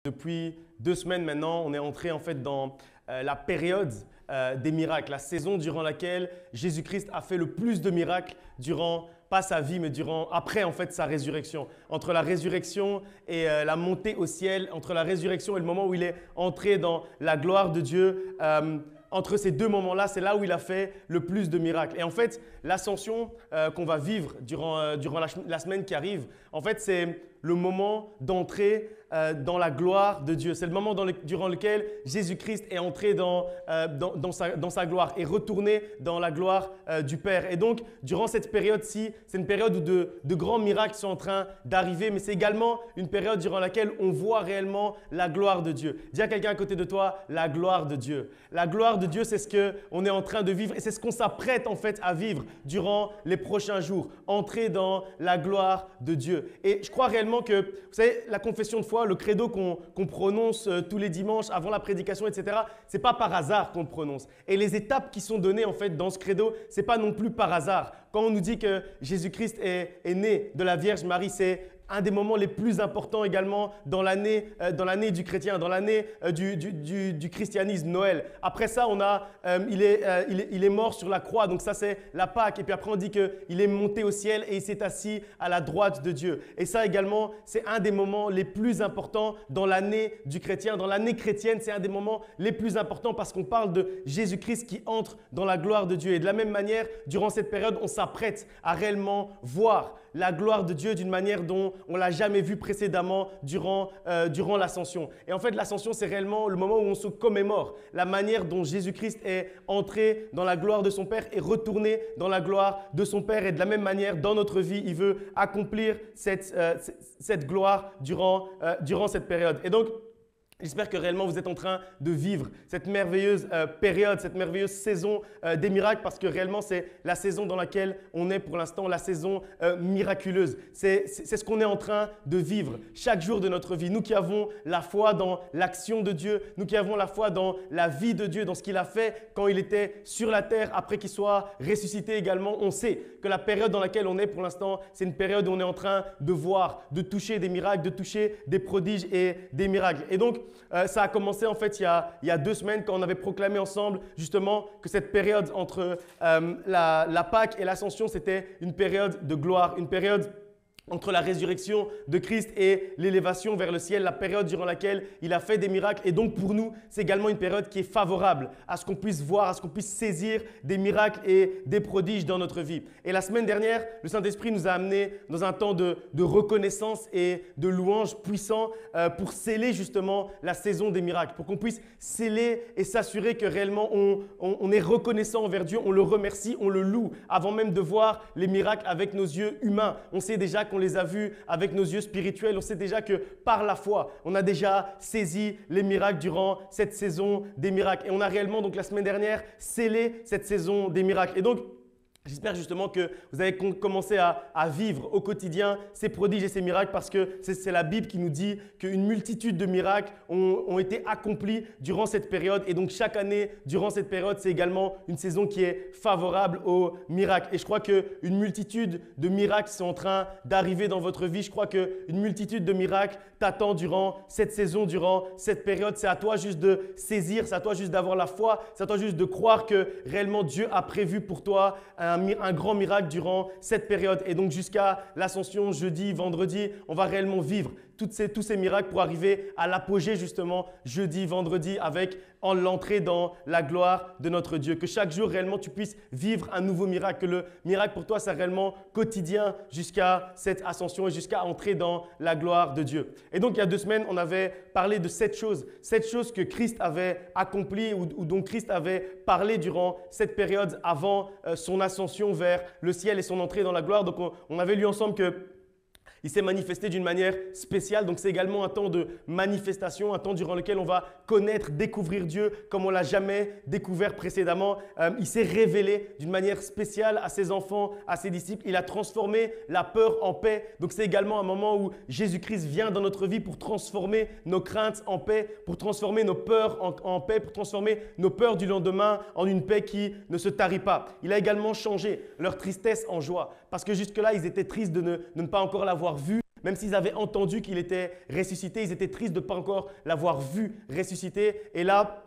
Depuis 2 semaines maintenant, on est entré en fait dans la période des miracles, la saison durant laquelle Jésus-Christ a fait le plus de miracles durant, pas sa vie, mais après en fait sa résurrection. Entre la résurrection et la montée au ciel, entre la résurrection et le moment où il est entré dans la gloire de Dieu, entre ces deux moments-là, c'est là où il a fait le plus de miracles. Et en fait, l'ascension qu'on va vivre durant la semaine qui arrive, en fait, c'est le moment d'entrer dans la gloire de Dieu. C'est le moment durant lequel Jésus-Christ est entré dans sa gloire et retourné dans la gloire du Père. Et donc, durant cette période-ci, c'est une période où de grands miracles sont en train d'arriver, mais c'est également une période durant laquelle on voit réellement la gloire de Dieu. Dis à quelqu'un à côté de toi, la gloire de Dieu. La gloire de Dieu, c'est ce qu'on est en train de vivre et c'est ce qu'on s'apprête en fait à vivre durant les prochains jours. Entrer dans la gloire de Dieu. Et je crois réellement que, vous savez, la confession de foi, le credo qu'on prononce tous les dimanches avant la prédication, etc., ce n'est pas par hasard qu'on le prononce. Et les étapes qui sont données en fait dans ce credo, ce n'est pas non plus par hasard. Quand on nous dit que Jésus-Christ est né de la Vierge Marie, c'est un des moments les plus importants également dans l'année du chrétien, dans l'année du christianisme, Noël. Après ça, il est mort sur la croix, donc ça c'est la Pâque. Et puis après on dit qu'il est monté au ciel et il s'est assis à la droite de Dieu. Et ça également, c'est un des moments les plus importants dans l'année du chrétien. Dans l'année chrétienne, c'est un des moments les plus importants parce qu'on parle de Jésus-Christ qui entre dans la gloire de Dieu. Et de la même manière, durant cette période, on s'apprête à réellement voir la gloire de Dieu d'une manière dont on ne l'a jamais vu précédemment durant l'ascension. Et en fait, l'ascension, c'est réellement le moment où on se commémore la manière dont Jésus-Christ est entré dans la gloire de son Père et retourné dans la gloire de son Père. Et de la même manière, dans notre vie, il veut accomplir cette gloire durant cette période. Et donc, j'espère que réellement vous êtes en train de vivre cette merveilleuse période, cette merveilleuse saison des miracles parce que réellement c'est la saison dans laquelle on est pour l'instant, la saison miraculeuse. C'est ce qu'on est en train de vivre chaque jour de notre vie. Nous qui avons la foi dans l'action de Dieu, nous qui avons la foi dans la vie de Dieu, dans ce qu'il a fait quand il était sur la terre, après qu'il soit ressuscité également, on sait que la période dans laquelle on est pour l'instant, c'est une période où on est en train de voir, de toucher des miracles, de toucher des prodiges et des miracles. Et donc, ça a commencé en fait il y a 2 semaines quand on avait proclamé ensemble justement que cette période entre la Pâque et l'Ascension, c'était une période de gloire, une période entre la résurrection de Christ et l'élévation vers le ciel, la période durant laquelle il a fait des miracles. Et donc pour nous, c'est également une période qui est favorable à ce qu'on puisse voir, à ce qu'on puisse saisir des miracles et des prodiges dans notre vie. Et la semaine dernière, le Saint-Esprit nous a amenés dans un temps de reconnaissance et de louange puissant pour sceller justement la saison des miracles, pour qu'on puisse sceller et s'assurer que réellement on est reconnaissant envers Dieu, on le remercie, on le loue avant même de voir les miracles avec nos yeux humains. On sait déjà qu'on les a vus avec nos yeux spirituels. On sait déjà que par la foi, on a déjà saisi les miracles durant cette saison des miracles. Et on a réellement, donc la semaine dernière, scellé cette saison des miracles. Et donc, j'espère justement que vous avez commencé à vivre au quotidien ces prodiges et ces miracles parce que c'est la Bible qui nous dit qu'une multitude de miracles ont été accomplis durant cette période. Et donc chaque année, durant cette période, c'est également une saison qui est favorable aux miracles. Et je crois qu'une multitude de miracles sont en train d'arriver dans votre vie. Je crois qu'une multitude de miracles t'attend durant cette saison, durant cette période. C'est à toi juste de saisir, c'est à toi juste d'avoir la foi, c'est à toi juste de croire que réellement Dieu a prévu pour toi un grand miracle durant cette période. Et donc jusqu'à l'ascension, jeudi, vendredi, on va réellement vivre tous ces miracles pour arriver à l'apogée justement jeudi, vendredi avec l'entrée dans la gloire de notre Dieu. Que chaque jour réellement tu puisses vivre un nouveau miracle. Que le miracle pour toi c'est réellement quotidien jusqu'à cette ascension et jusqu'à entrer dans la gloire de Dieu. Et donc il y a 2 semaines, on avait parlé de 7 choses que Christ avait accomplies ou dont Christ avait parlé durant cette période avant son ascension vers le ciel et son entrée dans la gloire. Donc on avait lu ensemble que il s'est manifesté d'une manière spéciale. Donc, c'est également un temps de manifestation, un temps durant lequel on va connaître, découvrir Dieu comme on ne l'a jamais découvert précédemment. Il s'est révélé d'une manière spéciale à ses enfants, à ses disciples. Il a transformé la peur en paix. Donc, c'est également un moment où Jésus-Christ vient dans notre vie pour transformer nos craintes en paix, pour transformer nos peurs en paix, pour transformer nos peurs du lendemain en une paix qui ne se tarit pas. Il a également changé leur tristesse en joie parce que jusque-là, ils étaient tristes de ne pas encore l'avoir vu Même s'ils avaient entendu qu'il était ressuscité, ils étaient tristes de ne pas encore l'avoir vu ressuscité. Et là,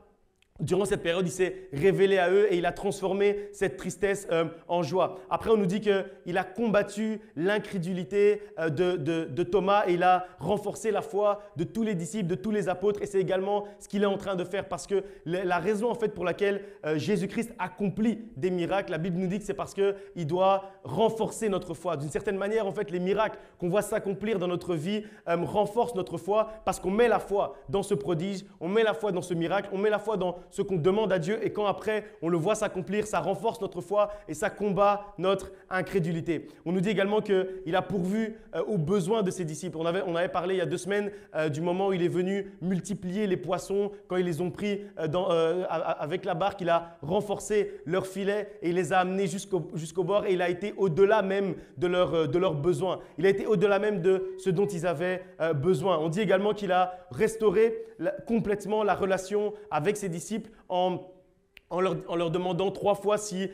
durant cette période, il s'est révélé à eux et il a transformé cette tristesse en joie. Après, on nous dit qu'il a combattu l'incrédulité de Thomas et il a renforcé la foi de tous les disciples, de tous les apôtres. Et c'est également ce qu'il est en train de faire parce que la raison en fait pour laquelle Jésus-Christ accomplit des miracles, la Bible nous dit que c'est parce qu'il doit renforcer notre foi. D'une certaine manière, en fait, les miracles qu'on voit s'accomplir dans notre vie renforcent notre foi parce qu'on met la foi dans ce prodige, on met la foi dans ce miracle, on met la foi dans ce qu'on demande à Dieu et quand après on le voit s'accomplir, ça renforce notre foi et ça combat notre incrédulité. On nous dit également qu'il a pourvu aux besoins de ses disciples. On avait parlé il y a 2 semaines du moment où il est venu multiplier les poissons quand ils les ont pris avec la barque. Il a renforcé leur filet et il les a amenés jusqu'au bord et il a été au-delà même de leurs besoins. Il a été au-delà même de ce dont ils avaient besoin. On dit également qu'il a restauré complètement la relation avec ses disciples en leur demandant 3 fois s'il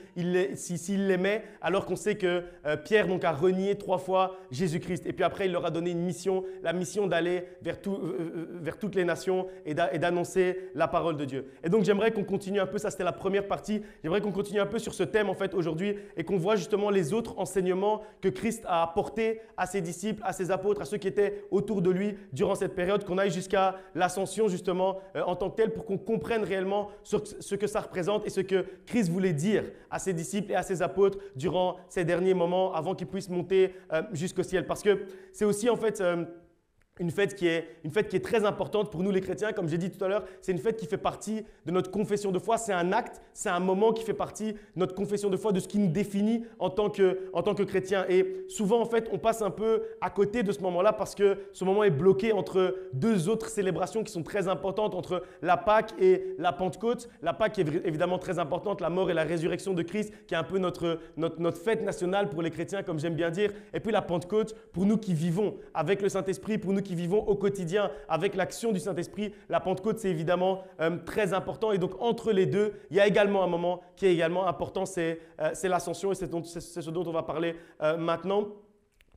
l'aimait, alors qu'on sait que Pierre donc, a renié 3 fois Jésus-Christ. Et puis après, il leur a donné une mission, la mission d'aller vers toutes les nations et d'annoncer la parole de Dieu. Et donc, j'aimerais qu'on continue un peu, ça c'était la première partie, j'aimerais qu'on continue un peu sur ce thème en fait aujourd'hui et qu'on voit justement les autres enseignements que Christ a apportés à ses disciples, à ses apôtres, à ceux qui étaient autour de lui durant cette période, qu'on aille jusqu'à l'ascension justement en tant que tel pour qu'on comprenne réellement ce que ça représente et ce que Christ voulait dire à ses disciples et à ses apôtres durant ces derniers moments avant qu'ils puissent monter jusqu'au ciel. Parce que c'est aussi en fait une fête qui est très importante pour nous les chrétiens. Comme j'ai dit tout à l'heure, c'est une fête qui fait partie de notre confession de foi. C'est un acte, c'est un moment qui fait partie de notre confession de foi, de ce qui nous définit en tant que chrétiens. Et souvent, en fait, on passe un peu à côté de ce moment-là parce que ce moment est bloqué entre 2 autres célébrations qui sont très importantes, entre la Pâque et la Pentecôte. La Pâque est évidemment très importante, la mort et la résurrection de Christ, qui est un peu notre fête nationale pour les chrétiens, comme j'aime bien dire. Et puis la Pentecôte, pour nous qui vivons avec le Saint-Esprit, pour nous qui vivons au quotidien avec l'action du Saint-Esprit, la Pentecôte, c'est évidemment très important. Et donc, entre les deux, il y a également un moment qui est également important, c'est l'ascension et c'est ce dont on va parler maintenant.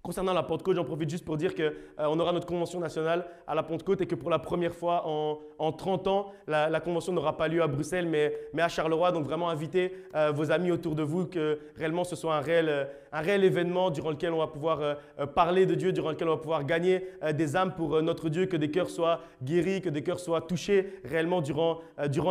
Concernant la Pentecôte, j'en profite juste pour dire qu'on aura notre convention nationale à la Pentecôte et que pour la première fois en 30 ans, la convention n'aura pas lieu à Bruxelles mais à Charleroi. Donc vraiment invitez vos amis autour de vous, que réellement ce soit un réel événement durant lequel on va pouvoir parler de Dieu, durant lequel on va pouvoir gagner des âmes pour notre Dieu, que des cœurs soient guéris, que des cœurs soient touchés réellement durant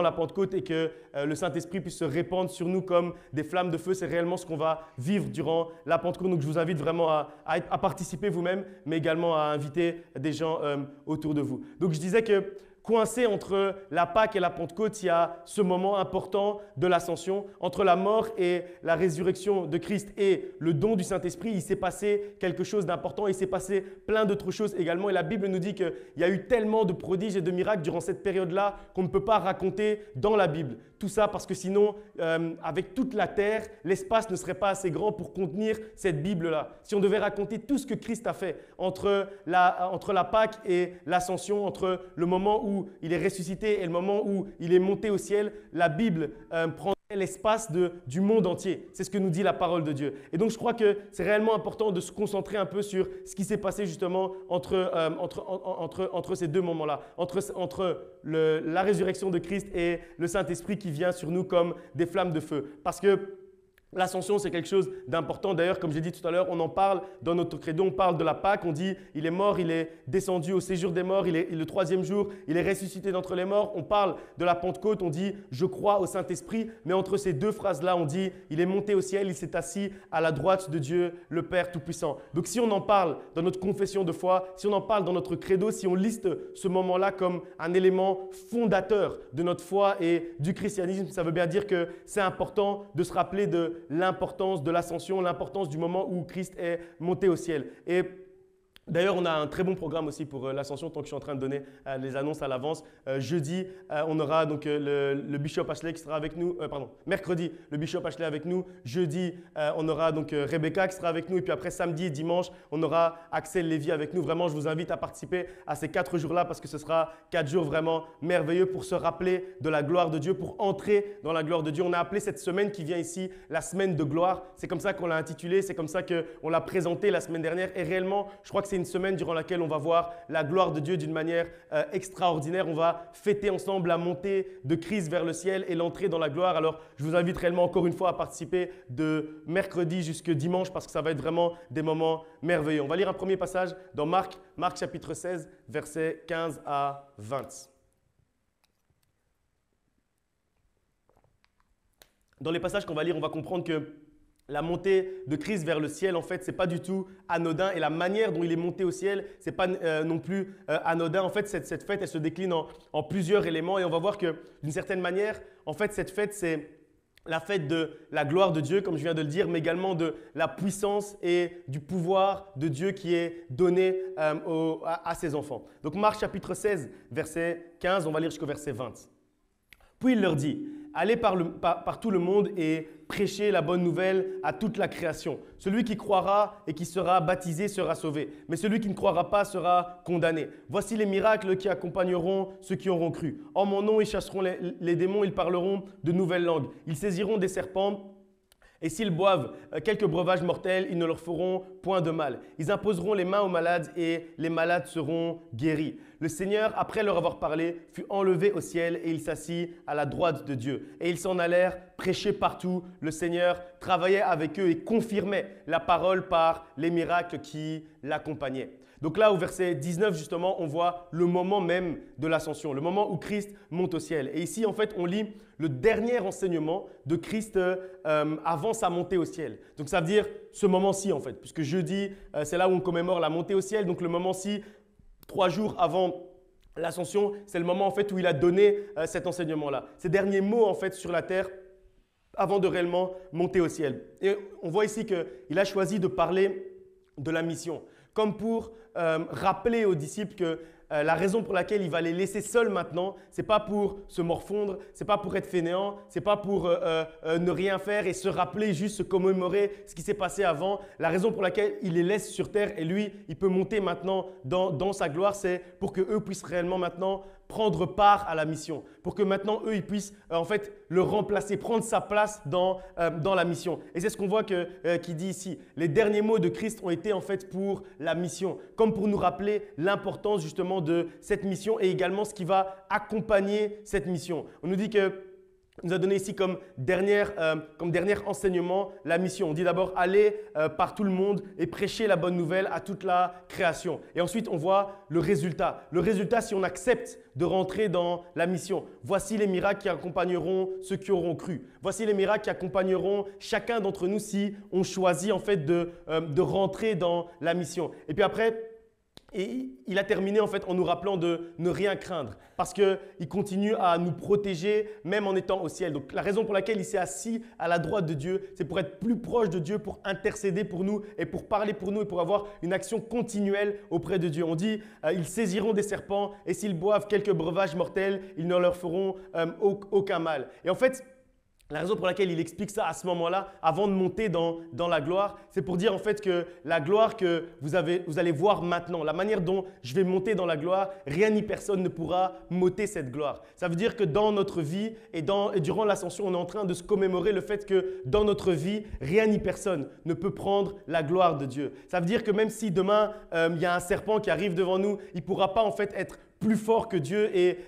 la Pentecôte et que le Saint-Esprit puisse se répandre sur nous comme des flammes de feu. C'est réellement ce qu'on va vivre durant la Pentecôte. Donc je vous invite vraiment à participer vous-même, mais également à inviter des gens autour de vous. Donc je disais que coincé entre la Pâque et la Pentecôte, il y a ce moment important de l'ascension. Entre la mort et la résurrection de Christ et le don du Saint-Esprit, il s'est passé quelque chose d'important. Il s'est passé plein d'autres choses également. Et la Bible nous dit qu'il y a eu tellement de prodiges et de miracles durant cette période-là qu'on ne peut pas raconter dans la Bible. Tout ça parce que sinon, avec toute la terre, l'espace ne serait pas assez grand pour contenir cette Bible-là. Si on devait raconter tout ce que Christ a fait entre la Pâque et l'ascension, entre le moment où il est ressuscité et le moment où il est monté au ciel, la Bible prend l'espace du monde entier. C'est ce que nous dit la parole de Dieu. Et donc, je crois que c'est réellement important de se concentrer un peu sur ce qui s'est passé justement entre ces 2 moments-là, entre la résurrection de Christ et le Saint-Esprit qui vient sur nous comme des flammes de feu. Parce que l'ascension, c'est quelque chose d'important. D'ailleurs, comme j'ai dit tout à l'heure, on en parle dans notre credo, on parle de la Pâque, on dit il est mort, il est descendu au séjour des morts, le 3e jour, il est ressuscité d'entre les morts. On parle de la Pentecôte, on dit je crois au Saint-Esprit, mais entre ces 2 phrases-là, on dit il est monté au ciel, il s'est assis à la droite de Dieu, le Père Tout-Puissant. Donc si on en parle dans notre confession de foi, si on en parle dans notre credo, si on liste ce moment-là comme un élément fondateur de notre foi et du christianisme, ça veut bien dire que c'est important de se rappeler de l'importance de l'ascension, l'importance du moment où Christ est monté au ciel. Et d'ailleurs, on a un très bon programme aussi pour l'ascension, tant que je suis en train de donner les annonces à l'avance. Jeudi, on aura donc le Bishop Ashley qui sera avec nous. Mercredi, le Bishop Ashley avec nous. Jeudi, on aura donc Rebecca qui sera avec nous. Et puis après, samedi et dimanche, on aura Axel Lévy avec nous. Vraiment, je vous invite à participer à ces 4 jours-là parce que ce sera 4 jours vraiment merveilleux pour se rappeler de la gloire de Dieu, pour entrer dans la gloire de Dieu. On a appelé cette semaine qui vient ici la semaine de gloire. C'est comme ça qu'on l'a intitulé, c'est comme ça qu'on l'a présenté la semaine dernière. Et réellement, je crois que c'est une semaine durant laquelle on va voir la gloire de Dieu d'une manière extraordinaire. On va fêter ensemble la montée de Christ vers le ciel et l'entrée dans la gloire. Alors, je vous invite réellement encore une fois à participer de mercredi jusqu'à dimanche parce que ça va être vraiment des moments merveilleux. On va lire un premier passage dans Marc chapitre 16, versets 15 à 20. Dans les passages qu'on va lire, on va comprendre que la montée de Christ vers le ciel, en fait, ce n'est pas du tout anodin. Et la manière dont il est monté au ciel, ce n'est pas non plus anodin. En fait, cette fête, elle se décline en plusieurs éléments. Et on va voir que, d'une certaine manière, en fait, cette fête, c'est la fête de la gloire de Dieu, comme je viens de le dire, mais également de la puissance et du pouvoir de Dieu qui est donné à ses enfants. Donc, Marc chapitre 16, verset 15, on va lire jusqu'au verset 20. Puis il leur dit, allez par tout le monde et prêchez la bonne nouvelle à toute la création. Celui qui croira et qui sera baptisé sera sauvé, mais celui qui ne croira pas sera condamné. Voici les miracles qui accompagneront ceux qui auront cru. En mon nom, ils chasseront les démons, ils parleront de nouvelles langues. Ils saisiront des serpents. Et s'ils boivent quelques breuvages mortels, ils ne leur feront point de mal. Ils imposeront les mains aux malades et les malades seront guéris. Le Seigneur, après leur avoir parlé, fut enlevé au ciel et il s'assit à la droite de Dieu. Et ils s'en allèrent prêcher partout. Le Seigneur travaillait avec eux et confirmait la parole par les miracles qui l'accompagnaient. Donc là, au verset 19, justement, on voit le moment même de l'ascension, le moment où Christ monte au ciel. Et ici, en fait, on lit le dernier enseignement de Christ avant sa montée au ciel. Donc ça veut dire ce moment-ci, en fait, puisque jeudi, c'est là où on commémore la montée au ciel. Donc le moment-ci, 3 jours avant l'ascension, c'est le moment, en fait, où il a donné cet enseignement-là. Ces derniers mots, en fait, sur la terre avant de réellement monter au ciel. Et on voit ici qu'il a choisi de parler de la mission, comme pour rappeler aux disciples que la raison pour laquelle il va les laisser seuls maintenant, ce n'est pas pour se morfondre, ce n'est pas pour être fainéant, ce n'est pas pour ne rien faire et se rappeler, juste se commémorer ce qui s'est passé avant. La raison pour laquelle il les laisse sur terre et lui, il peut monter maintenant dans sa gloire, c'est pour qu'eux puissent réellement maintenant prendre part à la mission, pour que maintenant eux ils puissent en fait le remplacer, prendre sa place dans la mission. Et c'est ce qu'on voit qu'il dit ici. Les derniers mots de Christ ont été en fait pour la mission, comme pour nous rappeler l'importance justement de cette mission et également ce qui va accompagner cette mission. On nous dit que nous a donné ici comme dernier enseignement la mission. On dit d'abord aller par tout le monde et prêcher la bonne nouvelle à toute la création. Et ensuite, on voit le résultat. Le résultat, si on accepte de rentrer dans la mission. Voici les miracles qui accompagneront ceux qui auront cru. Voici les miracles qui accompagneront chacun d'entre nous si on choisit en fait de rentrer dans la mission. Et puis après, et il a terminé en fait en nous rappelant de ne rien craindre parce qu'il continue à nous protéger même en étant au ciel. Donc la raison pour laquelle il s'est assis à la droite de Dieu, c'est pour être plus proche de Dieu, pour intercéder pour nous et pour parler pour nous et pour avoir une action continuelle auprès de Dieu. On dit ils saisiront des serpents et s'ils boivent quelques breuvages mortels, ils ne leur feront aucun mal. Et en fait, la raison pour laquelle il explique ça à ce moment-là, avant de monter dans la gloire, c'est pour dire en fait que la gloire que vous allez voir maintenant, la manière dont je vais monter dans la gloire, rien ni personne ne pourra m'ôter cette gloire. Ça veut dire que dans notre vie et durant l'ascension, on est en train de se commémorer le fait que dans notre vie, rien ni personne ne peut prendre la gloire de Dieu. Ça veut dire que même si demain, il y a un serpent qui arrive devant nous, il ne pourra pas en fait être plus fort que Dieu et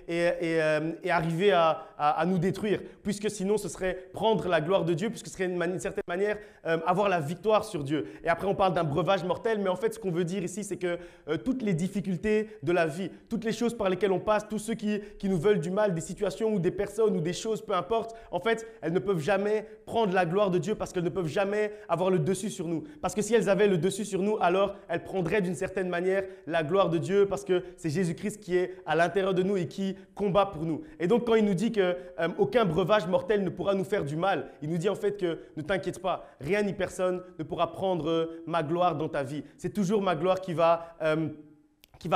arriver à nous détruire, puisque sinon ce serait prendre la gloire de Dieu, puisque ce serait d'une certaine manière avoir la victoire sur Dieu. Et après on parle d'un breuvage mortel, mais en fait ce qu'on veut dire ici c'est que toutes les difficultés de la vie, toutes les choses par lesquelles on passe, tous ceux qui nous veulent du mal, des situations ou des personnes ou des choses, peu importe, en fait elles ne peuvent jamais prendre la gloire de Dieu parce qu'elles ne peuvent jamais avoir le dessus sur nous. Parce que si elles avaient le dessus sur nous, alors elles prendraient d'une certaine manière la gloire de Dieu parce que c'est Jésus-Christ qui est à l'intérieur de nous et qui combat pour nous. Et donc quand il nous dit qu'aucun breuvage mortel ne pourra nous faire du mal, il nous dit en fait que ne t'inquiète pas, rien ni personne ne pourra prendre ma gloire dans ta vie. C'est toujours ma gloire qui va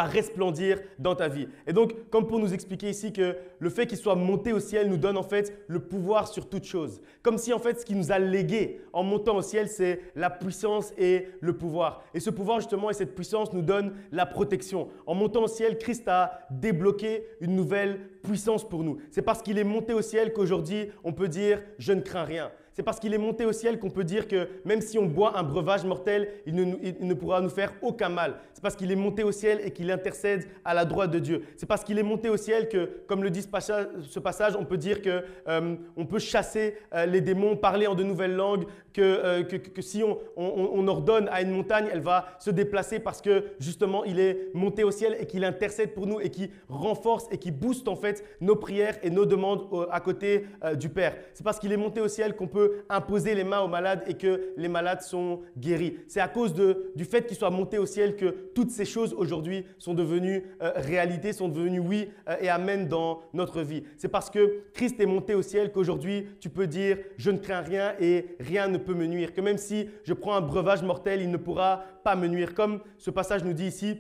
resplendir dans ta vie. Et donc, comme pour nous expliquer ici que le fait qu'il soit monté au ciel nous donne en fait le pouvoir sur toute chose. Comme si en fait ce qu'il nous a légué en montant au ciel, c'est la puissance et le pouvoir. Et ce pouvoir justement et cette puissance nous donne la protection. En montant au ciel, Christ a débloqué une nouvelle puissance pour nous. C'est parce qu'il est monté au ciel qu'aujourd'hui, on peut dire « je ne crains rien ». C'est parce qu'il est monté au ciel qu'on peut dire que même si on boit un breuvage mortel, il ne pourra nous faire aucun mal. C'est parce qu'il est monté au ciel et qu'il intercède à la droite de Dieu. C'est parce qu'il est monté au ciel que, comme le dit ce passage, on peut dire qu'on peut chasser les démons, parler en de nouvelles langues, que si on ordonne à une montagne, elle va se déplacer parce que justement il est monté au ciel et qu'il intercède pour nous et qui renforce et qui booste en fait nos prières et nos demandes à côté du Père. C'est parce qu'il est monté au ciel qu'on peut imposer les mains aux malades et que les malades sont guéris. C'est à cause du fait qu'il soit monté au ciel que toutes ces choses aujourd'hui sont devenues réalité, sont devenues oui et amen dans notre vie. C'est parce que Christ est monté au ciel qu'aujourd'hui tu peux dire je ne crains rien et rien ne peut me nuire. Que même si je prends un breuvage mortel, il ne pourra pas me nuire. Comme ce passage nous dit ici,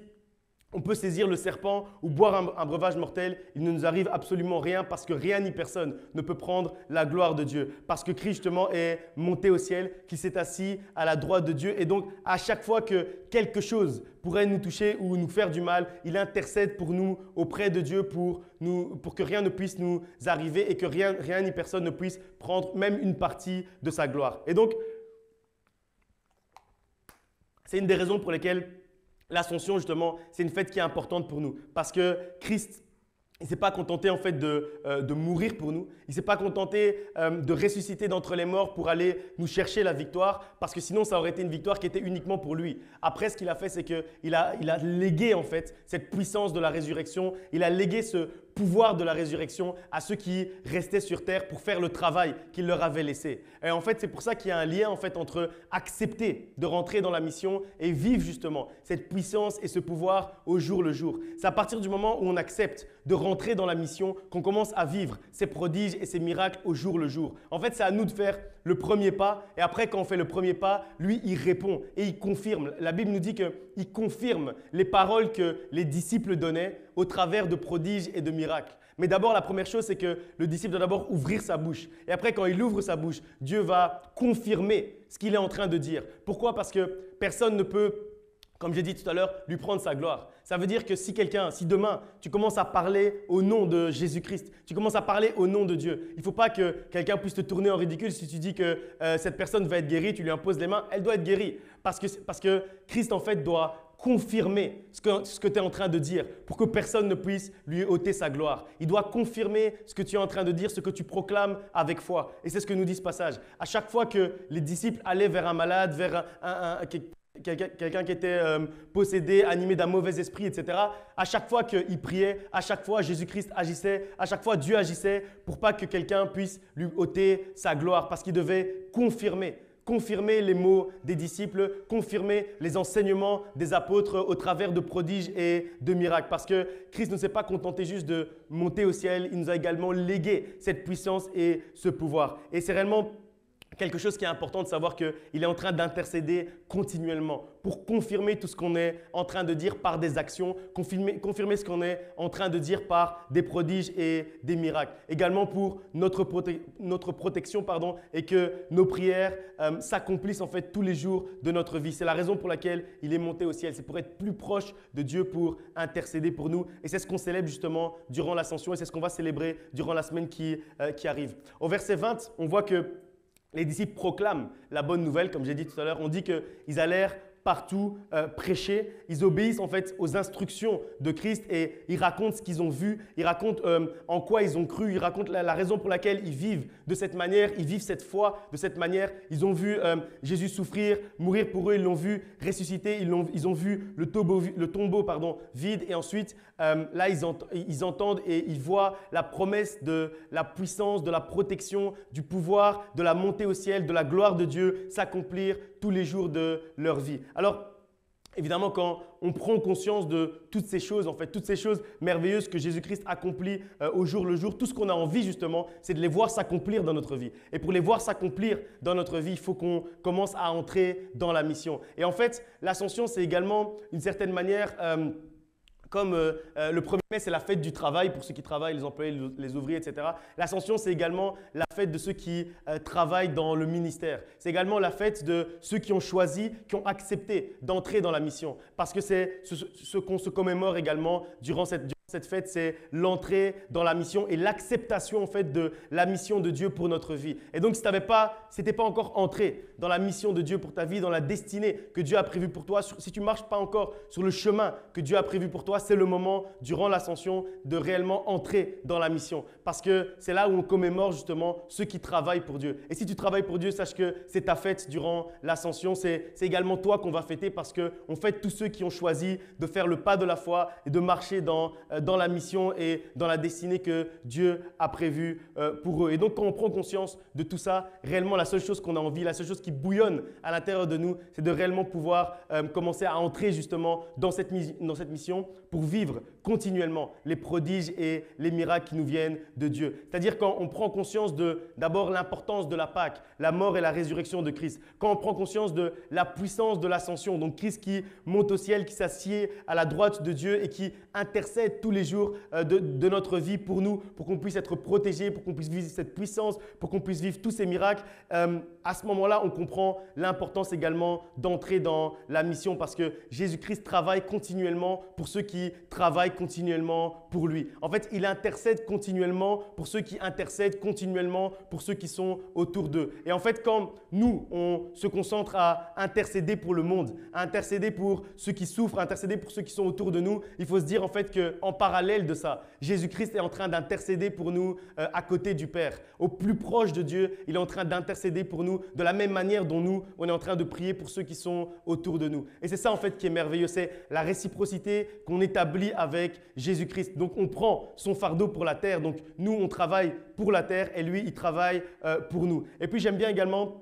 on peut saisir le serpent ou boire un breuvage mortel, il ne nous arrive absolument rien parce que rien ni personne ne peut prendre la gloire de Dieu. Parce que Christ justement est monté au ciel, qu'il s'est assis à la droite de Dieu et donc à chaque fois que quelque chose pourrait nous toucher ou nous faire du mal, il intercède pour nous auprès de Dieu pour que rien ne puisse nous arriver et que rien ni personne ne puisse prendre même une partie de sa gloire. Et donc, c'est une des raisons pour lesquelles l'Ascension, justement, c'est une fête qui est importante pour nous parce que Christ, il ne s'est pas contenté en fait de mourir pour nous. Il ne s'est pas contenté de ressusciter d'entre les morts pour aller nous chercher la victoire parce que sinon, ça aurait été une victoire qui était uniquement pour lui. Après, ce qu'il a fait, c'est qu'il a légué en fait cette puissance de la résurrection. Il a légué ce pouvoir de la résurrection à ceux qui restaient sur terre pour faire le travail qu'il leur avait laissé. Et en fait, c'est pour ça qu'il y a un lien en fait entre accepter de rentrer dans la mission et vivre justement cette puissance et ce pouvoir au jour le jour. C'est à partir du moment où on accepte de rentrer dans la mission qu'on commence à vivre ces prodiges et ces miracles au jour le jour. En fait, c'est à nous de faire le premier pas et après, quand on fait le premier pas, lui, il répond et il confirme. La Bible nous dit qu'il confirme les paroles que les disciples donnaient au travers de prodiges et de miracles. Mais d'abord, la première chose, c'est que le disciple doit d'abord ouvrir sa bouche. Et après, quand il ouvre sa bouche, Dieu va confirmer ce qu'il est en train de dire. Pourquoi? Parce que personne ne peut, comme j'ai dit tout à l'heure, lui prendre sa gloire. Ça veut dire que si demain, tu commences à parler au nom de Jésus-Christ, tu commences à parler au nom de Dieu, il ne faut pas que quelqu'un puisse te tourner en ridicule si tu dis que cette personne va être guérie, tu lui imposes les mains, elle doit être guérie. Parce que Christ, en fait, doit confirmer ce que tu es en train de dire pour que personne ne puisse lui ôter sa gloire. Il doit confirmer ce que tu es en train de dire, ce que tu proclames avec foi. Et c'est ce que nous dit ce passage. À chaque fois que les disciples allaient vers un malade, vers quelqu'un qui était possédé, animé d'un mauvais esprit, etc. À chaque fois qu'il priait, à chaque fois Jésus-Christ agissait, à chaque fois Dieu agissait pour pas que quelqu'un puisse lui ôter sa gloire parce qu'il devait confirmer les mots des disciples, confirmer les enseignements des apôtres au travers de prodiges et de miracles. Parce que Christ ne s'est pas contenté juste de monter au ciel, il nous a également légué cette puissance et ce pouvoir. Et c'est réellement quelque chose qui est important de savoir qu'il est en train d'intercéder continuellement pour confirmer tout ce qu'on est en train de dire par des actions, confirmer ce qu'on est en train de dire par des prodiges et des miracles. Également pour notre protection et que nos prières s'accomplissent en fait tous les jours de notre vie. C'est la raison pour laquelle il est monté au ciel. C'est pour être plus proche de Dieu, pour intercéder pour nous. Et c'est ce qu'on célèbre justement durant l'Ascension et c'est ce qu'on va célébrer durant la semaine qui arrive. Au verset 20, on voit que les disciples proclament la bonne nouvelle, comme j'ai dit tout à l'heure. On dit qu'ils allèrent partout prêcher. Ils obéissent en fait aux instructions de Christ et ils racontent ce qu'ils ont vu, ils racontent en quoi ils ont cru, ils racontent la raison pour laquelle ils vivent de cette manière, ils vivent cette foi de cette manière. Ils ont vu Jésus souffrir, mourir pour eux, ils l'ont vu ressusciter, ils ont vu le tombeau vide et ensuite là ils entendent et ils voient la promesse de la puissance, de la protection, du pouvoir, de la montée au ciel, de la gloire de Dieu s'accomplir tous les jours de leur vie. Alors, évidemment, quand on prend conscience de toutes ces choses, en fait, toutes ces choses merveilleuses que Jésus-Christ accomplit au jour le jour, tout ce qu'on a envie justement, c'est de les voir s'accomplir dans notre vie. Et pour les voir s'accomplir dans notre vie, il faut qu'on commence à entrer dans la mission. Et en fait, l'Ascension, c'est également d'une certaine manière… Comme le 1er mai, c'est la fête du travail pour ceux qui travaillent, les employés, les ouvriers, etc. L'Ascension, c'est également la fête de ceux qui travaillent dans le ministère. C'est également la fête de ceux qui ont choisi, qui ont accepté d'entrer dans la mission. Parce que c'est ce qu'on se commémore également durant cette cette fête, c'est l'entrée dans la mission et l'acceptation en fait de la mission de Dieu pour notre vie. Et donc, si tu n'étais pas encore entré dans la mission de Dieu pour ta vie, dans la destinée que Dieu a prévue pour toi, si tu ne marches pas encore sur le chemin que Dieu a prévu pour toi, c'est le moment, durant l'ascension, de réellement entrer dans la mission. Parce que c'est là où on commémore justement ceux qui travaillent pour Dieu. Et si tu travailles pour Dieu, sache que c'est ta fête durant l'ascension. C'est également toi qu'on va fêter parce qu'on fête tous ceux qui ont choisi de faire le pas de la foi et de marcher dans la mission et dans la destinée que Dieu a prévue pour eux. Et donc, quand on prend conscience de tout ça, réellement, la seule chose qu'on a envie, la seule chose qui bouillonne à l'intérieur de nous, c'est de réellement pouvoir commencer à entrer justement dans cette mission pour vivre continuellement les prodiges et les miracles qui nous viennent de Dieu. C'est-à-dire quand on prend conscience d'abord l'importance de la Pâque, la mort et la résurrection de Christ, quand on prend conscience de la puissance de l'ascension, donc Christ qui monte au ciel, qui s'assied à la droite de Dieu et qui intercède tous les jours de notre vie pour nous, pour qu'on puisse être protégés, pour qu'on puisse vivre cette puissance, pour qu'on puisse vivre tous ces miracles. À ce moment-là, on comprend l'importance également d'entrer dans la mission parce que Jésus-Christ travaille continuellement pour ceux qui travaillent continuellement pour lui. En fait, il intercède continuellement pour ceux qui intercèdent continuellement pour ceux qui sont autour d'eux. Et en fait, quand nous, on se concentre à intercéder pour le monde, à intercéder pour ceux qui souffrent, à intercéder pour ceux qui sont autour de nous, il faut se dire en fait qu'en parallèle de ça, Jésus-Christ est en train d'intercéder pour nous à côté du Père. Au plus proche de Dieu, il est en train d'intercéder pour nous de la même manière dont nous, on est en train de prier pour ceux qui sont autour de nous. Et c'est ça en fait qui est merveilleux, c'est la réciprocité qu'on établit avec Jésus-Christ. Donc on prend son fardeau pour la terre, donc nous on travaille pour la terre et lui il travaille pour nous. Et puis j'aime bien également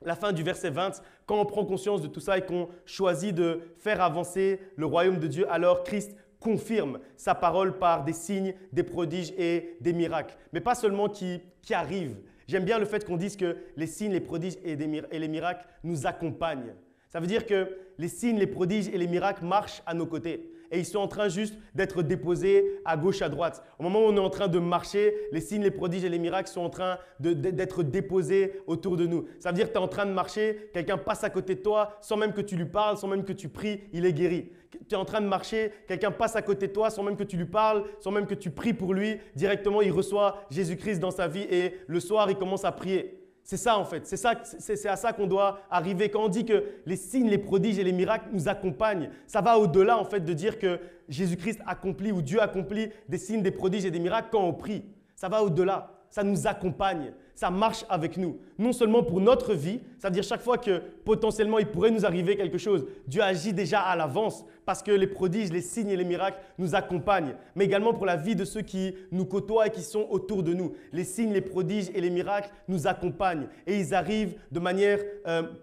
la fin du verset 20, quand on prend conscience de tout ça et qu'on choisit de faire avancer le royaume de Dieu, alors Christ confirme sa parole par des signes, des prodiges et des miracles. Mais pas seulement qui arrivent. J'aime bien le fait qu'on dise que les signes, les prodiges et les miracles nous accompagnent. Ça veut dire que les signes, les prodiges et les miracles marchent à nos côtés. Et ils sont en train juste d'être déposés à gauche, à droite. Au moment où on est en train de marcher, les signes, les prodiges et les miracles sont en train d'être déposés autour de nous. Ça veut dire que tu es en train de marcher, quelqu'un passe à côté de toi, sans même que tu lui parles, sans même que tu pries, il est guéri. Tu es en train de marcher, quelqu'un passe à côté de toi, sans même que tu lui parles, sans même que tu pries pour lui, directement il reçoit Jésus-Christ dans sa vie et le soir il commence à prier. C'est ça en fait, c'est à ça qu'on doit arriver. Quand on dit que les signes, les prodiges et les miracles nous accompagnent, ça va au-delà en fait de dire que Jésus-Christ accomplit ou Dieu accomplit des signes, des prodiges et des miracles quand on prie. Ça va au-delà, ça nous accompagne, ça marche avec nous. Non seulement pour notre vie, ça veut dire chaque fois que potentiellement il pourrait nous arriver quelque chose, Dieu agit déjà à l'avance parce que les prodiges, les signes et les miracles nous accompagnent, mais également pour la vie de ceux qui nous côtoient et qui sont autour de nous. Les signes, les prodiges et les miracles nous accompagnent et ils arrivent de manière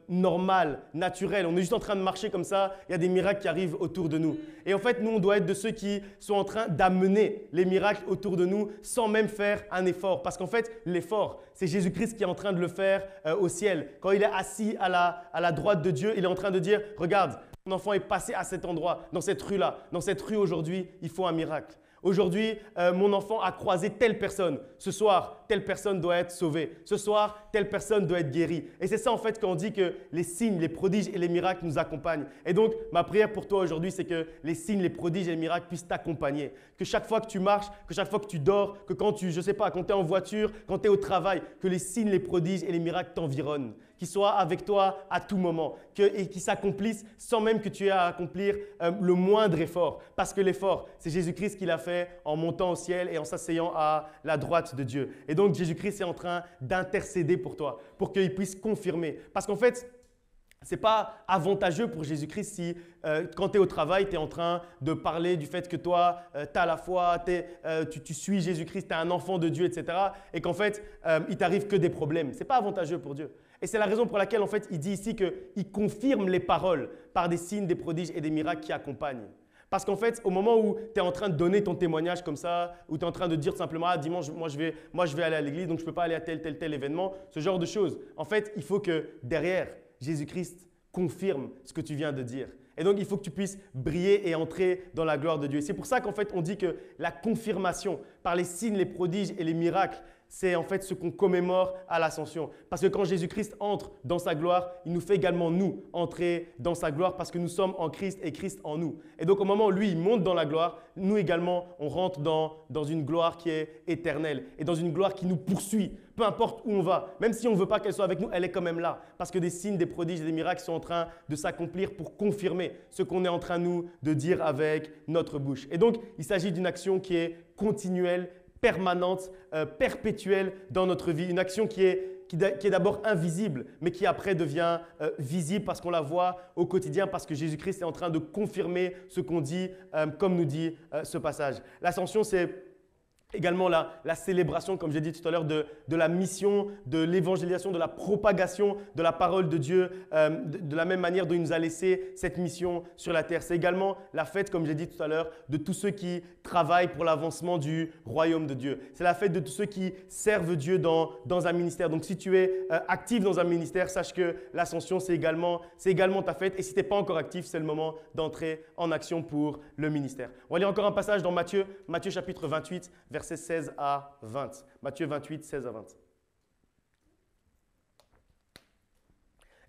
normale, naturelle. On est juste en train de marcher comme ça, il y a des miracles qui arrivent autour de nous. Et en fait, nous, on doit être de ceux qui sont en train d'amener les miracles autour de nous sans même faire un effort. Parce qu'en fait, l'effort, c'est Jésus-Christ qui est en train de le faire au ciel. Quand il est assis à la droite de Dieu, il est en train de dire « Regarde, mon enfant est passé à cet endroit, dans cette rue-là. Dans cette rue aujourd'hui, il faut un miracle. Aujourd'hui, mon enfant a croisé telle personne. Ce soir, telle personne doit être sauvée. Ce soir, telle personne doit être guérie. » Et c'est ça en fait quand on dit que les signes, les prodiges et les miracles nous accompagnent. Et donc, ma prière pour toi aujourd'hui, c'est que les signes, les prodiges et les miracles puissent t'accompagner. Que chaque fois que tu marches, que chaque fois que tu dors, que quand tu, je sais pas, quand tu es en voiture, quand tu es au travail, que les signes, les prodiges et les miracles t'environnent. Qu'ils soient avec toi à tout moment et qu'ils s'accomplissent sans même que tu aies à accomplir le moindre effort. Parce que l'effort, c'est Jésus-Christ qui l'a fait en montant au ciel et en s'asseyant à la droite de Dieu. Et donc, Jésus-Christ est en train d'intercéder pour toi, pour qu'il puisse confirmer. Parce qu'en fait, ce n'est pas avantageux pour Jésus-Christ si quand tu es au travail, tu es en train de parler du fait que toi, tu as la foi, tu suis Jésus-Christ, tu es un enfant de Dieu, etc. Et qu'en fait, il t'arrive que des problèmes. Ce n'est pas avantageux pour Dieu. Et c'est la raison pour laquelle en fait, il dit ici qu'il confirme les paroles par des signes, des prodiges et des miracles qui accompagnent. Parce qu'en fait, au moment où tu es en train de donner ton témoignage comme ça, où tu es en train de dire simplement « Ah, dimanche, moi je vais aller à l'église, donc je ne peux pas aller à tel événement », ce genre de choses. En fait, il faut que derrière, Jésus-Christ confirme ce que tu viens de dire. Et donc, il faut que tu puisses briller et entrer dans la gloire de Dieu. Et c'est pour ça qu'en fait, on dit que la confirmation par les signes, les prodiges et les miracles, c'est en fait ce qu'on commémore à l'ascension. Parce que quand Jésus-Christ entre dans sa gloire, il nous fait également nous entrer dans sa gloire parce que nous sommes en Christ et Christ en nous. Et donc au moment où lui, il monte dans la gloire, nous également, on rentre dans une gloire qui est éternelle et dans une gloire qui nous poursuit. Peu importe où on va, même si on ne veut pas qu'elle soit avec nous, elle est quand même là. Parce que des signes, des prodiges et des miracles sont en train de s'accomplir pour confirmer ce qu'on est en train, nous, de dire avec notre bouche. Et donc, il s'agit d'une action qui est continuelle, permanente, perpétuelle dans notre vie. Une action qui est d'abord invisible, mais qui après devient visible parce qu'on la voit au quotidien, parce que Jésus-Christ est en train de confirmer ce qu'on dit, comme nous dit ce passage. L'ascension, c'est également la célébration, comme j'ai dit tout à l'heure, de la mission, de l'évangélisation, de la propagation de la parole de Dieu, de la même manière dont il nous a laissé cette mission sur la terre. C'est également la fête, comme j'ai dit tout à l'heure, de tous ceux qui travaillent pour l'avancement du royaume de Dieu. C'est la fête de tous ceux qui servent Dieu dans un ministère. Donc si tu es actif dans un ministère, sache que l'ascension, c'est également ta fête. Et si tu n'es pas encore actif, c'est le moment d'entrer en action pour le ministère. On va lire encore un passage dans Matthieu chapitre 28, versets 16 à 20. Matthieu 28, 16 à 20.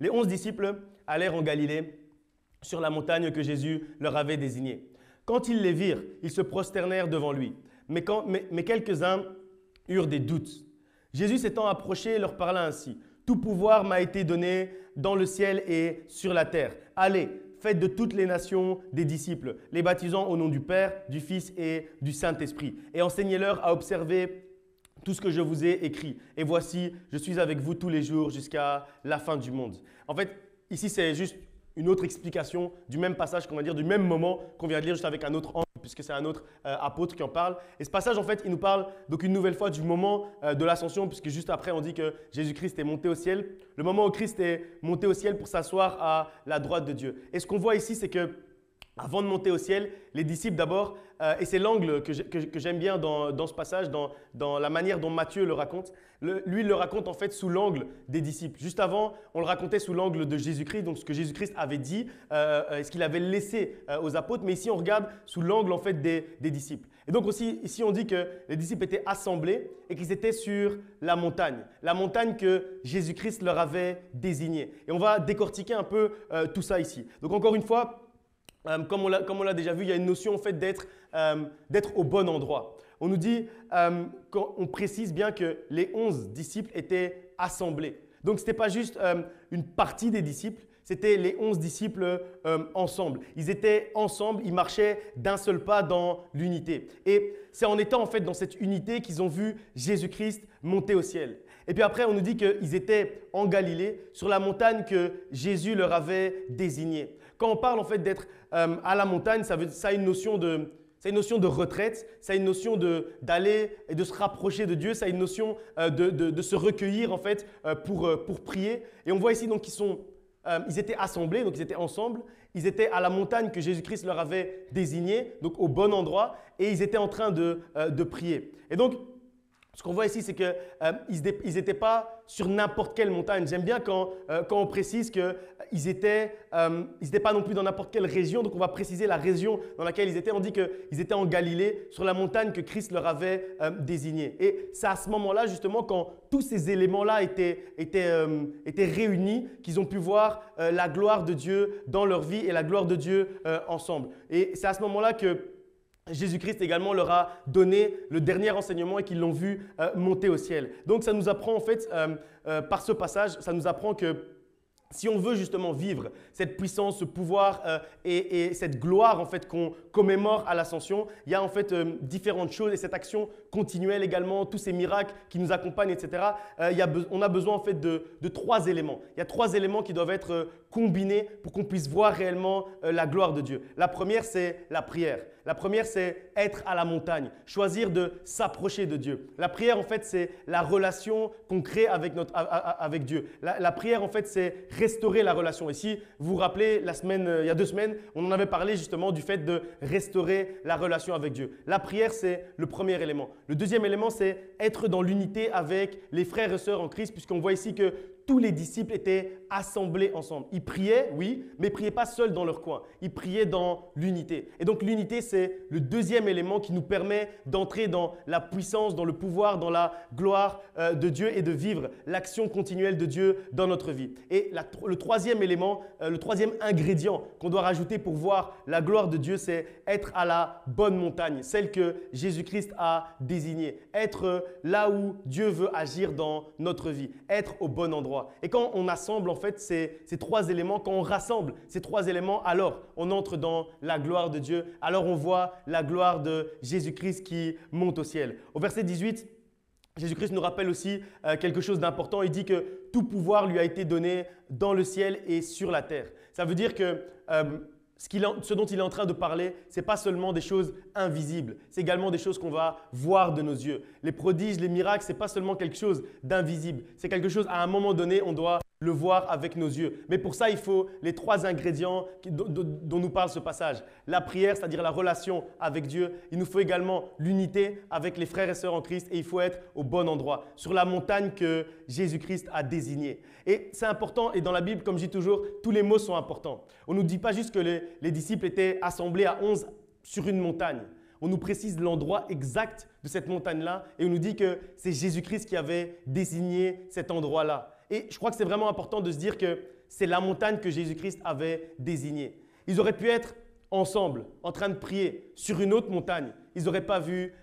Les 11 disciples allèrent en Galilée, sur la montagne que Jésus leur avait désignée. Quand ils les virent, ils se prosternèrent devant lui. Mais quelques-uns eurent des doutes. Jésus s'étant approché, leur parla ainsi. « Tout pouvoir m'a été donné dans le ciel et sur la terre. Allez, faites de toutes les nations des disciples, les baptisant au nom du Père, du Fils et du Saint-Esprit. Et enseignez-leur à observer tout ce que je vous ai écrit. Et voici, je suis avec vous tous les jours jusqu'à la fin du monde. » En fait, ici, c'est juste une autre explication du même passage qu'on va dire, du même moment qu'on vient de lire juste avec un autre angle, puisque c'est un autre apôtre qui en parle. Et ce passage, en fait, il nous parle donc une nouvelle fois du moment de l'ascension, puisque juste après, on dit que Jésus-Christ est monté au ciel. Le moment où Christ est monté au ciel pour s'asseoir à la droite de Dieu. Et ce qu'on voit ici, c'est que avant de monter au ciel, les disciples d'abord, et c'est l'angle que j'aime bien dans ce passage, dans la manière dont Matthieu le raconte. Lui, il le raconte en fait sous l'angle des disciples. Juste avant, on le racontait sous l'angle de Jésus-Christ, donc ce que Jésus-Christ avait dit, ce qu'il avait laissé aux apôtres. Mais ici, on regarde sous l'angle en fait des disciples. Et donc aussi, ici, on dit que les disciples étaient assemblés et qu'ils étaient sur la montagne que Jésus-Christ leur avait désignée. Et on va décortiquer un peu tout ça ici. Donc encore une fois, comme on l'a déjà vu, il y a une notion en fait d'être au bon endroit. On nous dit, on précise bien que les 11 disciples étaient assemblés. Donc, ce n'était pas juste une partie des disciples, c'était les 11 disciples ensemble. Ils étaient ensemble, ils marchaient d'un seul pas dans l'unité. Et c'est en étant en fait dans cette unité qu'ils ont vu Jésus-Christ monter au ciel. Et puis après, on nous dit qu'ils étaient en Galilée, sur la montagne que Jésus leur avait désignée. Quand on parle en fait d'être à la montagne, ça a une notion de retraite, ça a une notion d'aller et de se rapprocher de Dieu, ça a une notion de se recueillir en fait pour prier. Et on voit ici donc ils étaient assemblés, donc ils étaient ensemble, ils étaient à la montagne que Jésus-Christ leur avait désignée, donc au bon endroit, et ils étaient en train de prier. Et donc, ce qu'on voit ici, c'est qu'ils n'étaient pas sur n'importe quelle montagne. J'aime bien quand on précise qu'ils n'étaient pas non plus dans n'importe quelle région. Donc, on va préciser la région dans laquelle ils étaient. On dit qu'ils étaient en Galilée, sur la montagne que Christ leur avait désignée. Et c'est à ce moment-là, justement, quand tous ces éléments-là étaient réunis, qu'ils ont pu voir la gloire de Dieu dans leur vie et la gloire de Dieu ensemble. Et c'est à ce moment-là que Jésus-Christ également leur a donné le dernier enseignement et qu'ils l'ont vu monter au ciel. Donc ça nous apprend en fait, par ce passage, ça nous apprend que si on veut justement vivre cette puissance, ce pouvoir et cette gloire en fait qu'on commémore à l'ascension, il y a en fait différentes choses et cette action continuelle également, tous ces miracles qui nous accompagnent, etc. On a besoin en fait de 3 éléments. Il y a 3 éléments qui doivent être combinés pour qu'on puisse voir réellement la gloire de Dieu. La première, c'est la prière. La première, c'est être à la montagne, choisir de s'approcher de Dieu. La prière, en fait, c'est la relation qu'on crée avec Dieu. La prière, en fait, c'est restaurer la relation. Et si vous vous rappelez, il y a 2 semaines, on en avait parlé justement du fait de restaurer la relation avec Dieu. La prière, c'est le premier élément. Le deuxième élément, c'est être dans l'unité avec les frères et sœurs en Christ, puisqu'on voit ici que tous les disciples étaient assemblés ensemble. Ils priaient, oui, mais ils ne priaient pas seuls dans leur coin. Ils priaient dans l'unité. Et donc l'unité, c'est le deuxième troisième élément qui nous permet d'entrer dans la puissance, dans le pouvoir, dans la gloire de Dieu et de vivre l'action continuelle de Dieu dans notre vie. Et le troisième élément, le troisième ingrédient qu'on doit rajouter pour voir la gloire de Dieu, c'est être à la bonne montagne, celle que Jésus-Christ a désignée. Être là où Dieu veut agir dans notre vie, être au bon endroit. Et quand on assemble en fait ces trois éléments, quand on rassemble ces trois éléments, alors on entre dans la gloire de Dieu, alors on voit la gloire de Jésus-Christ qui monte au ciel. Au verset 18, Jésus-Christ nous rappelle aussi quelque chose d'important. Il dit que tout pouvoir lui a été donné dans le ciel et sur la terre. Ça veut dire que ce dont il est en train de parler, ce n'est pas seulement des choses invisibles, c'est également des choses qu'on va voir de nos yeux. Les prodiges, les miracles, ce n'est pas seulement quelque chose d'invisible, c'est quelque chose, à un moment donné, on doit le voir avec nos yeux. Mais pour ça, il faut les trois ingrédients dont nous parle ce passage. La prière, c'est-à-dire la relation avec Dieu. Il nous faut également l'unité avec les frères et sœurs en Christ et il faut être au bon endroit, sur la montagne que Jésus-Christ a désignée. Et c'est important, et dans la Bible, comme je dis toujours, tous les mots sont importants. On ne nous dit pas juste que les disciples étaient assemblés à 11 sur une montagne. On nous précise l'endroit exact de cette montagne-là et on nous dit que c'est Jésus-Christ qui avait désigné cet endroit-là. Et je crois que c'est vraiment important de se dire que c'est la montagne que Jésus-Christ avait désignée. Ils auraient pu être ensemble, en train de prier sur une autre montagne. Ils n'auraient pas vu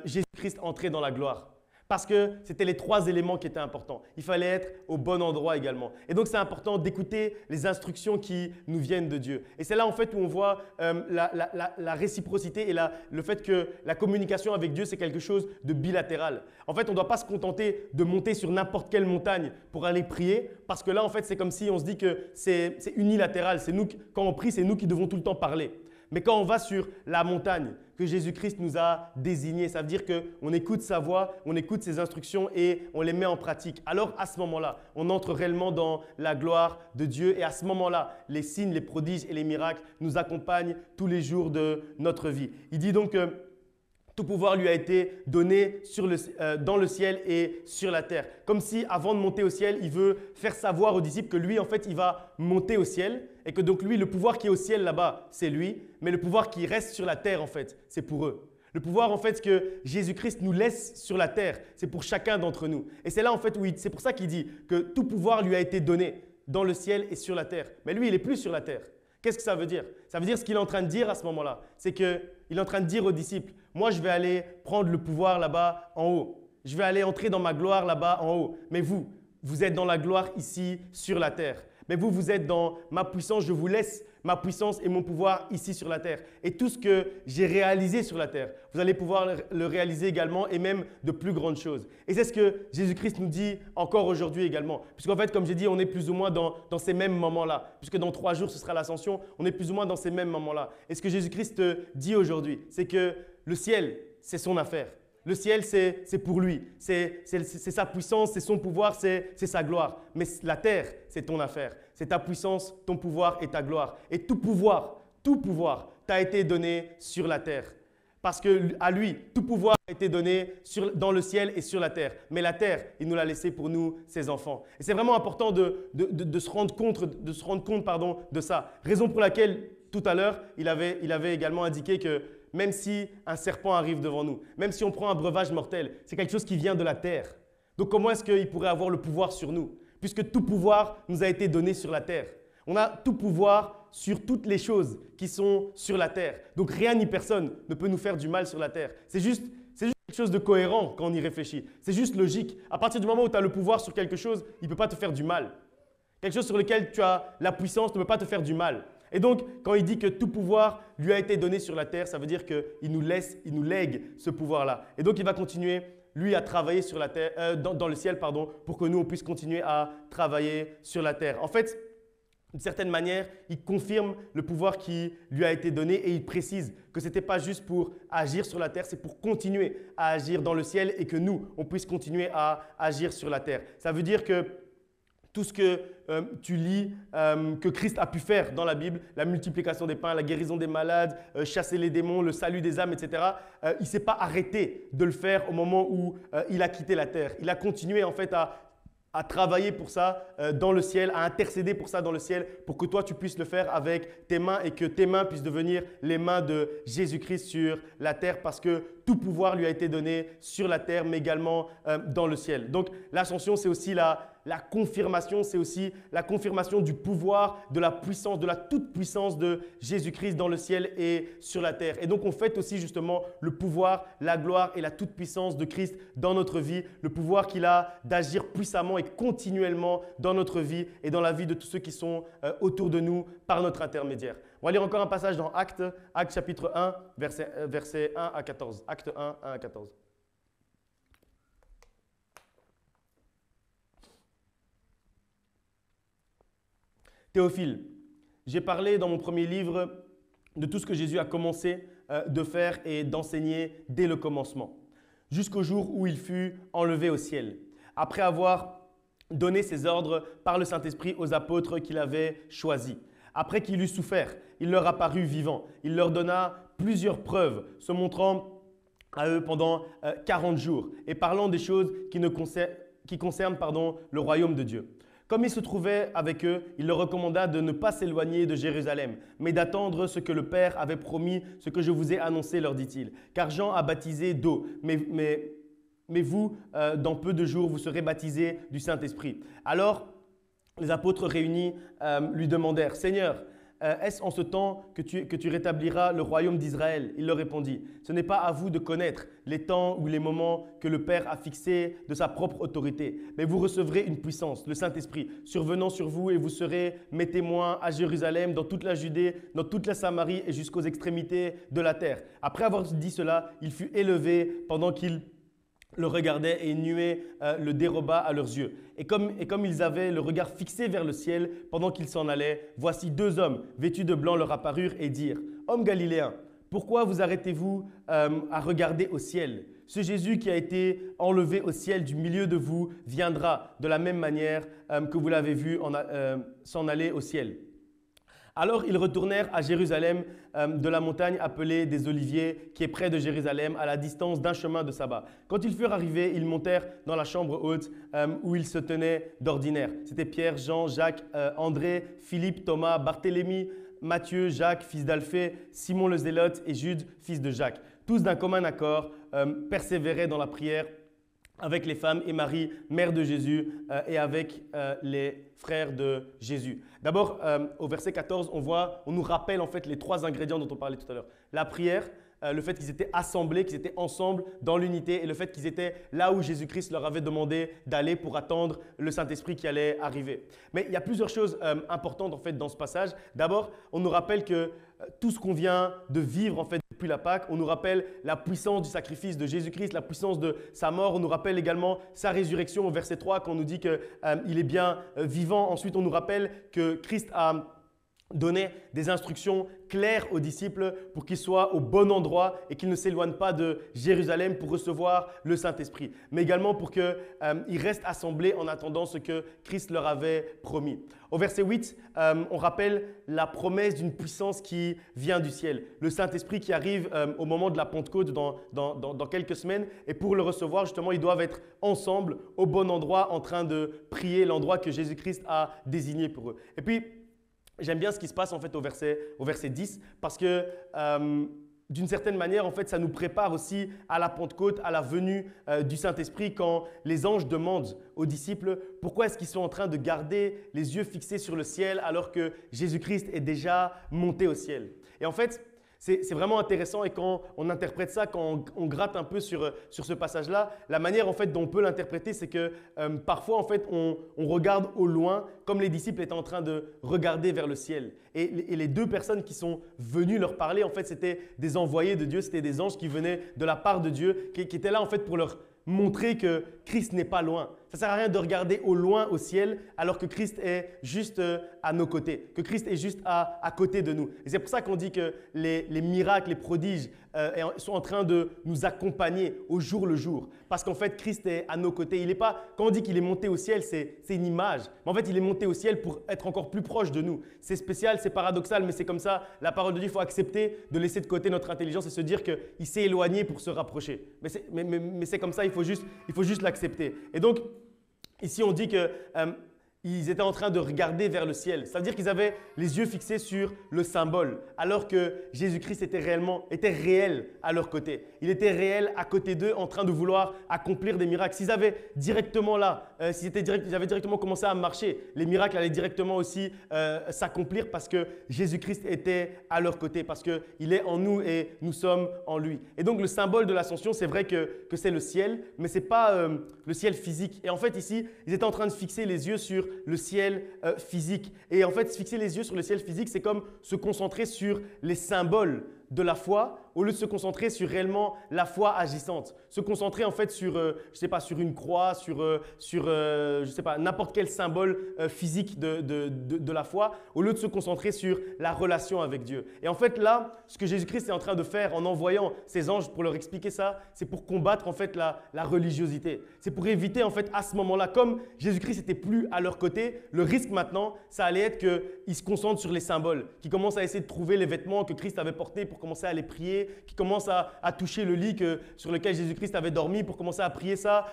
Jésus-Christ entrer dans la gloire. Parce que c'était les trois éléments qui étaient importants. Il fallait être au bon endroit également. Et donc, c'est important d'écouter les instructions qui nous viennent de Dieu. Et c'est là, en fait, où on voit la réciprocité et le fait que la communication avec Dieu, c'est quelque chose de bilatéral. En fait, on ne doit pas se contenter de monter sur n'importe quelle montagne pour aller prier. Parce que là, en fait, c'est comme si on se dit que c'est unilatéral. Quand on prie, c'est nous qui devons tout le temps parler. Mais quand on va sur la montagne que Jésus-Christ nous a désignée, ça veut dire qu'on écoute sa voix, on écoute ses instructions et on les met en pratique. Alors à ce moment-là, on entre réellement dans la gloire de Dieu et à ce moment-là, les signes, les prodiges et les miracles nous accompagnent tous les jours de notre vie. Il dit donc que tout pouvoir lui a été donné dans le ciel et sur la terre. Comme si, avant de monter au ciel, il veut faire savoir aux disciples que lui, en fait, il va monter au ciel et que donc lui, le pouvoir qui est au ciel là-bas, c'est lui, mais le pouvoir qui reste sur la terre, en fait, c'est pour eux. Le pouvoir, en fait, que Jésus-Christ nous laisse sur la terre, c'est pour chacun d'entre nous. Et c'est là, en fait, c'est pour ça qu'il dit que tout pouvoir lui a été donné dans le ciel et sur la terre. Mais lui, il n'est plus sur la terre. Qu'est-ce que ça veut dire? Ça veut dire ce qu'il est en train de dire à ce moment-là. C'est qu'il est en train de dire aux disciples, moi je vais aller prendre le pouvoir là-bas en haut. Je vais aller entrer dans ma gloire là-bas en haut. Mais vous êtes dans la gloire ici sur la terre. Mais vous êtes dans ma puissance, je vous laisse ma puissance et mon pouvoir ici sur la terre. Et tout ce que j'ai réalisé sur la terre, vous allez pouvoir le réaliser également et même de plus grandes choses. Et c'est ce que Jésus-Christ nous dit encore aujourd'hui également. Puisqu'en fait, comme j'ai dit, on est plus ou moins dans ces mêmes moments-là. Puisque dans 3 jours, ce sera l'ascension, on est plus ou moins dans ces mêmes moments-là. Et ce que Jésus-Christ dit aujourd'hui, c'est que le ciel, c'est son affaire. Le ciel, c'est pour lui. C'est sa puissance, c'est son pouvoir, c'est sa gloire. Mais la terre, c'est ton affaire. C'est ta puissance, ton pouvoir et ta gloire. Et tout pouvoir t'a été donné sur la terre. Parce qu'à lui, tout pouvoir a été donné dans le ciel et sur la terre. Mais la terre, il nous l'a laissé pour nous, ses enfants. Et c'est vraiment important de se rendre compte, de ça. Raison pour laquelle, tout à l'heure, il avait également indiqué que même si un serpent arrive devant nous, même si on prend un breuvage mortel, c'est quelque chose qui vient de la terre. Donc comment est-ce qu'il pourrait avoir le pouvoir sur nous? Puisque tout pouvoir nous a été donné sur la terre. On a tout pouvoir sur toutes les choses qui sont sur la terre. Donc rien ni personne ne peut nous faire du mal sur la terre. C'est juste quelque chose de cohérent quand on y réfléchit. C'est juste logique. À partir du moment où tu as le pouvoir sur quelque chose, il ne peut pas te faire du mal. Quelque chose sur lequel tu as la puissance ne peut pas te faire du mal. Et donc, quand il dit que tout pouvoir lui a été donné sur la terre, ça veut dire qu'il nous lègue ce pouvoir-là. Et donc, il va continuer, lui, à travailler sur la terre, dans le ciel, pour que nous, on puisse continuer à travailler sur la terre. En fait, d'une certaine manière, il confirme le pouvoir qui lui a été donné et il précise que ce n'était pas juste pour agir sur la terre, c'est pour continuer à agir dans le ciel et que nous, on puisse continuer à agir sur la terre. Ça veut dire que tout ce que tu lis, que Christ a pu faire dans la Bible, la multiplication des pains, la guérison des malades, chasser les démons, le salut des âmes, etc., il ne s'est pas arrêté de le faire au moment où il a quitté la terre. Il a continué en fait à à travailler pour ça dans le ciel, à intercéder pour ça dans le ciel, pour que toi tu puisses le faire avec tes mains et que tes mains puissent devenir les mains de Jésus-Christ sur la terre, parce que tout pouvoir lui a été donné sur la terre, mais également dans le ciel. Donc l'ascension, c'est aussi la confirmation, c'est aussi la confirmation du pouvoir, de la puissance, de la toute-puissance de Jésus-Christ dans le ciel et sur la terre. Et donc on fête aussi justement le pouvoir, la gloire et la toute-puissance de Christ dans notre vie, le pouvoir qu'il a d'agir puissamment et continuellement dans notre vie et dans la vie de tous ceux qui sont autour de nous par notre intermédiaire. On va lire encore un passage dans Actes chapitre 1, versets 1 à 14. Acte 1, 1 à 14. Théophile, j'ai parlé dans mon premier livre de tout ce que Jésus a commencé de faire et d'enseigner dès le commencement, jusqu'au jour où il fut enlevé au ciel, après avoir donné ses ordres par le Saint-Esprit aux apôtres qu'il avait choisis. Après qu'il eut souffert, il leur apparut vivant. Il leur donna plusieurs preuves, se montrant à eux pendant 40 jours et parlant des choses qui concernent le royaume de Dieu. Comme il se trouvait avec eux, il leur recommanda de ne pas s'éloigner de Jérusalem, mais d'attendre ce que le Père avait promis, ce que je vous ai annoncé, leur dit-il. Car Jean a baptisé d'eau, mais vous, dans peu de jours, vous serez baptisés du Saint-Esprit. Alors, les apôtres réunis lui demandèrent, « Seigneur, est-ce en ce temps que tu rétabliras le royaume d'Israël ?» Il leur répondit, « Ce n'est pas à vous de connaître les temps ou les moments que le Père a fixés de sa propre autorité, mais vous recevrez une puissance, le Saint-Esprit, survenant sur vous et vous serez mes témoins à Jérusalem, dans toute la Judée, dans toute la Samarie et jusqu'aux extrémités de la terre. » Après avoir dit cela, il fut élevé pendant qu'il le regardait et une nuée le déroba à leurs yeux. Et comme ils avaient le regard fixé vers le ciel pendant qu'ils s'en allaient, voici deux hommes vêtus de blanc leur apparurent et dirent « Hommes galiléens, pourquoi vous arrêtez-vous à regarder au ciel ? Ce Jésus qui a été enlevé au ciel du milieu de vous viendra de la même manière que vous l'avez vu s'en aller au ciel. » Alors ils retournèrent à Jérusalem de la montagne appelée des Oliviers, qui est près de Jérusalem, à la distance d'un chemin de sabbat. Quand ils furent arrivés, ils montèrent dans la chambre haute où ils se tenaient d'ordinaire. C'était Pierre, Jean, Jacques, André, Philippe, Thomas, Barthélemy, Matthieu, Jacques, fils d'Alphée, Simon le Zélote et Jude, fils de Jacques. Tous d'un commun accord persévéraient dans la prière avec les femmes et Marie, mère de Jésus, et avec les frères de Jésus. D'abord, au verset 14, on nous rappelle en fait les trois ingrédients dont on parlait tout à l'heure. La prière, le fait qu'ils étaient assemblés, qu'ils étaient ensemble dans l'unité, et le fait qu'ils étaient là où Jésus-Christ leur avait demandé d'aller pour attendre le Saint-Esprit qui allait arriver. Mais il y a plusieurs choses importantes en fait dans ce passage. D'abord, on nous rappelle que tout ce qu'on vient de vivre en fait depuis la Pâque, on nous rappelle la puissance du sacrifice de Jésus-Christ, la puissance de sa mort. On nous rappelle également sa résurrection au verset 3 quand on nous dit qu'il est bien vivant. Ensuite, on nous rappelle que Christ a donné des instructions claires aux disciples pour qu'ils soient au bon endroit et qu'ils ne s'éloignent pas de Jérusalem pour recevoir le Saint-Esprit, mais également pour qu'ils restent assemblés en attendant ce que Christ leur avait promis. Au verset 8, on rappelle la promesse d'une puissance qui vient du ciel, le Saint-Esprit qui arrive au moment de la Pentecôte dans quelques semaines, et pour le recevoir, justement, ils doivent être ensemble au bon endroit en train de prier l'endroit que Jésus-Christ a désigné pour eux. Et puis, j'aime bien ce qui se passe en fait au verset 10 parce que d'une certaine manière, en fait, ça nous prépare aussi à la Pentecôte, à la venue du Saint-Esprit quand les anges demandent aux disciples pourquoi est-ce qu'ils sont en train de garder les yeux fixés sur le ciel alors que Jésus-Christ est déjà monté au ciel. Et en fait, c'est vraiment intéressant et quand on interprète ça, quand on gratte un peu sur ce passage-là, la manière en fait dont on peut l'interpréter, c'est que parfois en fait on regarde au loin comme les disciples étaient en train de regarder vers le ciel. Et les deux personnes qui sont venues leur parler, en fait, c'était des envoyés de Dieu, c'était des anges qui venaient de la part de Dieu, qui étaient là en fait pour leur montrer que Christ n'est pas loin. Ça ne sert à rien de regarder au loin au ciel alors que Christ est juste à nos côtés, que Christ est juste à côté de nous. Et c'est pour ça qu'on dit que les miracles, les prodiges sont en train de nous accompagner au jour le jour. Parce qu'en fait, Christ est à nos côtés. Il est pas, quand on dit qu'il est monté au ciel, c'est une image. Mais en fait, il est monté au ciel pour être encore plus proche de nous. C'est spécial, c'est paradoxal, mais c'est comme ça. La parole de Dieu, il faut accepter de laisser de côté notre intelligence et se dire qu'il s'est éloigné pour se rapprocher. Mais c'est comme ça, il faut juste l'accepter. Et donc, Ici, on dit que ils étaient en train de regarder vers le ciel. Ça veut dire qu'ils avaient les yeux fixés sur le symbole, alors que Jésus-Christ était réel à leur côté. Il était réel à côté d'eux, en train de vouloir accomplir des miracles. S'ils avaient directement ils avaient directement commencé à marcher, les miracles allaient directement aussi s'accomplir parce que Jésus-Christ était à leur côté, parce qu'il est en nous et nous sommes en lui. Et donc le symbole de l'ascension, c'est vrai que c'est le ciel, mais ce n'est pas le ciel physique. Et en fait ici, ils étaient en train de fixer les yeux sur le ciel physique. Et en fait, fixer les yeux sur le ciel physique, c'est comme se concentrer sur les symboles de la foi au lieu de se concentrer sur réellement la foi agissante. Se concentrer en fait sur, sur une croix, sur n'importe quel symbole physique de la foi, au lieu de se concentrer sur la relation avec Dieu. Et en fait là, ce que Jésus-Christ est en train de faire en envoyant ses anges pour leur expliquer ça, c'est pour combattre en fait la religiosité. C'est pour éviter en fait à ce moment-là, comme Jésus-Christ n'était plus à leur côté, le risque maintenant, ça allait être qu'ils se concentrent sur les symboles, qu'ils commencent à essayer de trouver les vêtements que Christ avait portés pour commencer à les prier, qui commencent à toucher le lit sur lequel Jésus-Christ avait dormi pour commencer à prier ça,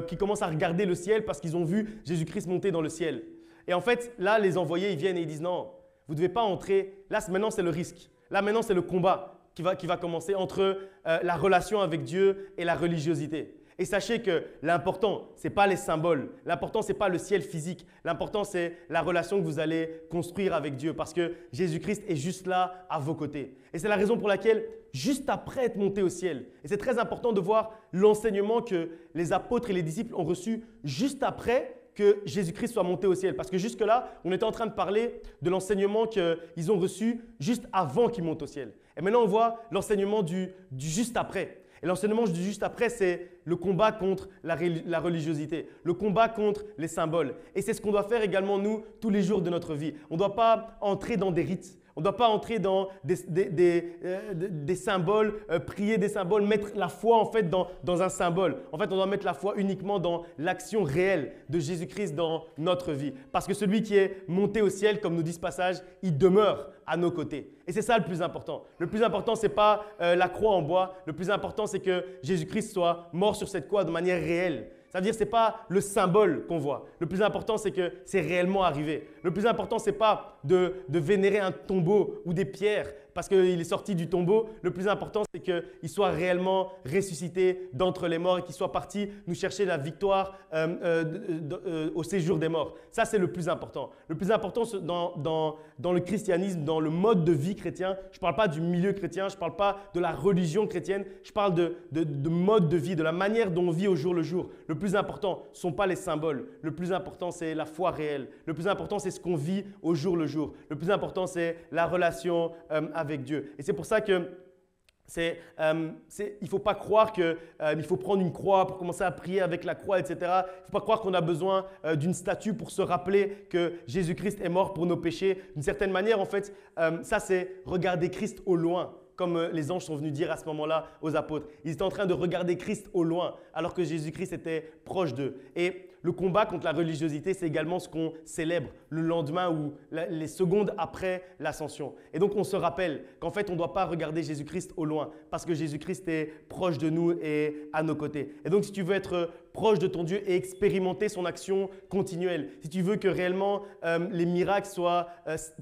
qui commencent à regarder le ciel parce qu'ils ont vu Jésus-Christ monter dans le ciel. Et en fait, là, les envoyés, ils viennent et ils disent non, vous ne devez pas entrer. Là, maintenant, c'est le risque. Là, maintenant, c'est le combat qui va commencer entre la relation avec Dieu et la religiosité. Et sachez que l'important, ce n'est pas les symboles. L'important, ce n'est pas le ciel physique. L'important, c'est la relation que vous allez construire avec Dieu parce que Jésus-Christ est juste là à vos côtés. Et c'est la raison pour laquelle, juste après être monté au ciel, et c'est très important de voir l'enseignement que les apôtres et les disciples ont reçu juste après que Jésus-Christ soit monté au ciel. Parce que jusque-là, on était en train de parler de l'enseignement qu'ils ont reçu juste avant qu'ils montent au ciel. Et maintenant, on voit l'enseignement du juste après. Et l'enseignement du juste après, c'est le combat contre la religiosité, le combat contre les symboles. Et c'est ce qu'on doit faire également, nous, tous les jours de notre vie. On ne doit pas entrer dans des rites. On ne doit pas entrer dans des symboles, prier des symboles, mettre la foi en fait dans un symbole. En fait, on doit mettre la foi uniquement dans l'action réelle de Jésus-Christ dans notre vie. Parce que celui qui est monté au ciel, comme nous dit ce passage, il demeure à nos côtés. Et c'est ça le plus important. Le plus important, ce n'est pas la croix en bois. Le plus important, c'est que Jésus-Christ soit mort sur cette croix de manière réelle. Ça veut dire que ce n'est pas le symbole qu'on voit. Le plus important, c'est que c'est réellement arrivé. Le plus important, ce n'est pas de vénérer un tombeau ou des pierres parce qu'il est sorti du tombeau. Le plus important, c'est qu'il soit réellement ressuscité d'entre les morts et qu'il soit parti nous chercher la victoire au séjour des morts. Ça, c'est le plus important. Le plus important dans le christianisme, dans le mode de vie chrétien, je ne parle pas du milieu chrétien, je ne parle pas de la religion chrétienne, je parle de mode de vie, de la manière dont on vit au jour le jour. Le plus important, ce ne sont pas les symboles. Le plus important, c'est la foi réelle. Le plus important, c'est ce qu'on vit au jour le jour. Le plus important, c'est la relation avec Dieu. Et c'est pour ça que il ne faut pas croire qu'il faut prendre une croix pour commencer à prier avec la croix, etc. Il ne faut pas croire qu'on a besoin d'une statue pour se rappeler que Jésus-Christ est mort pour nos péchés. D'une certaine manière, en fait, ça c'est regarder Christ au loin. Comme les anges sont venus dire à ce moment-là aux apôtres. Ils étaient en train de regarder Christ au loin alors que Jésus-Christ était proche d'eux. Et le combat contre la religiosité, c'est également ce qu'on célèbre le lendemain ou les secondes après l'ascension. Et donc, on se rappelle qu'en fait, on ne doit pas regarder Jésus-Christ au loin parce que Jésus-Christ est proche de nous et à nos côtés. Et donc, si tu veux être proche de ton Dieu et expérimenter son action continuelle, si tu veux que réellement les miracles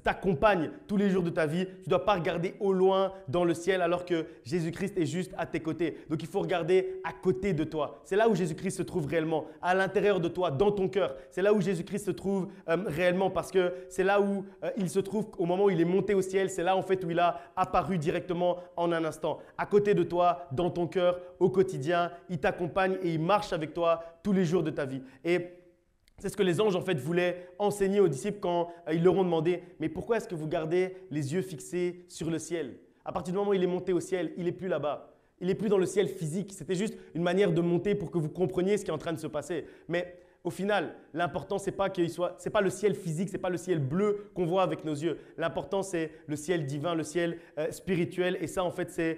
t'accompagnent tous les jours de ta vie, tu ne dois pas regarder au loin dans le ciel alors que Jésus-Christ est juste à tes côtés. Donc, il faut regarder à côté de toi. C'est là où Jésus-Christ se trouve réellement, à l'intérieur de toi, dans ton cœur. C'est là où Jésus-Christ se trouve réellement parce que c'est là où il se trouve au moment où il est monté au ciel. C'est là en fait où il a apparu directement en un instant. À côté de toi, dans ton cœur, au quotidien, il t'accompagne et il marche avec toi tous les jours de ta vie. Et c'est ce que les anges en fait voulaient enseigner aux disciples quand ils leur ont demandé « Mais pourquoi est-ce que vous gardez les yeux fixés sur le ciel ?» À partir du moment où il est monté au ciel, il n'est plus là-bas. Il n'est plus dans le ciel physique. C'était juste une manière de monter pour que vous compreniez ce qui est en train de se passer. Mais au final, l'important, ce n'est pas le ciel physique, ce n'est pas le ciel bleu qu'on voit avec nos yeux. L'important, c'est le ciel divin, le ciel spirituel. Et ça, en fait, c'est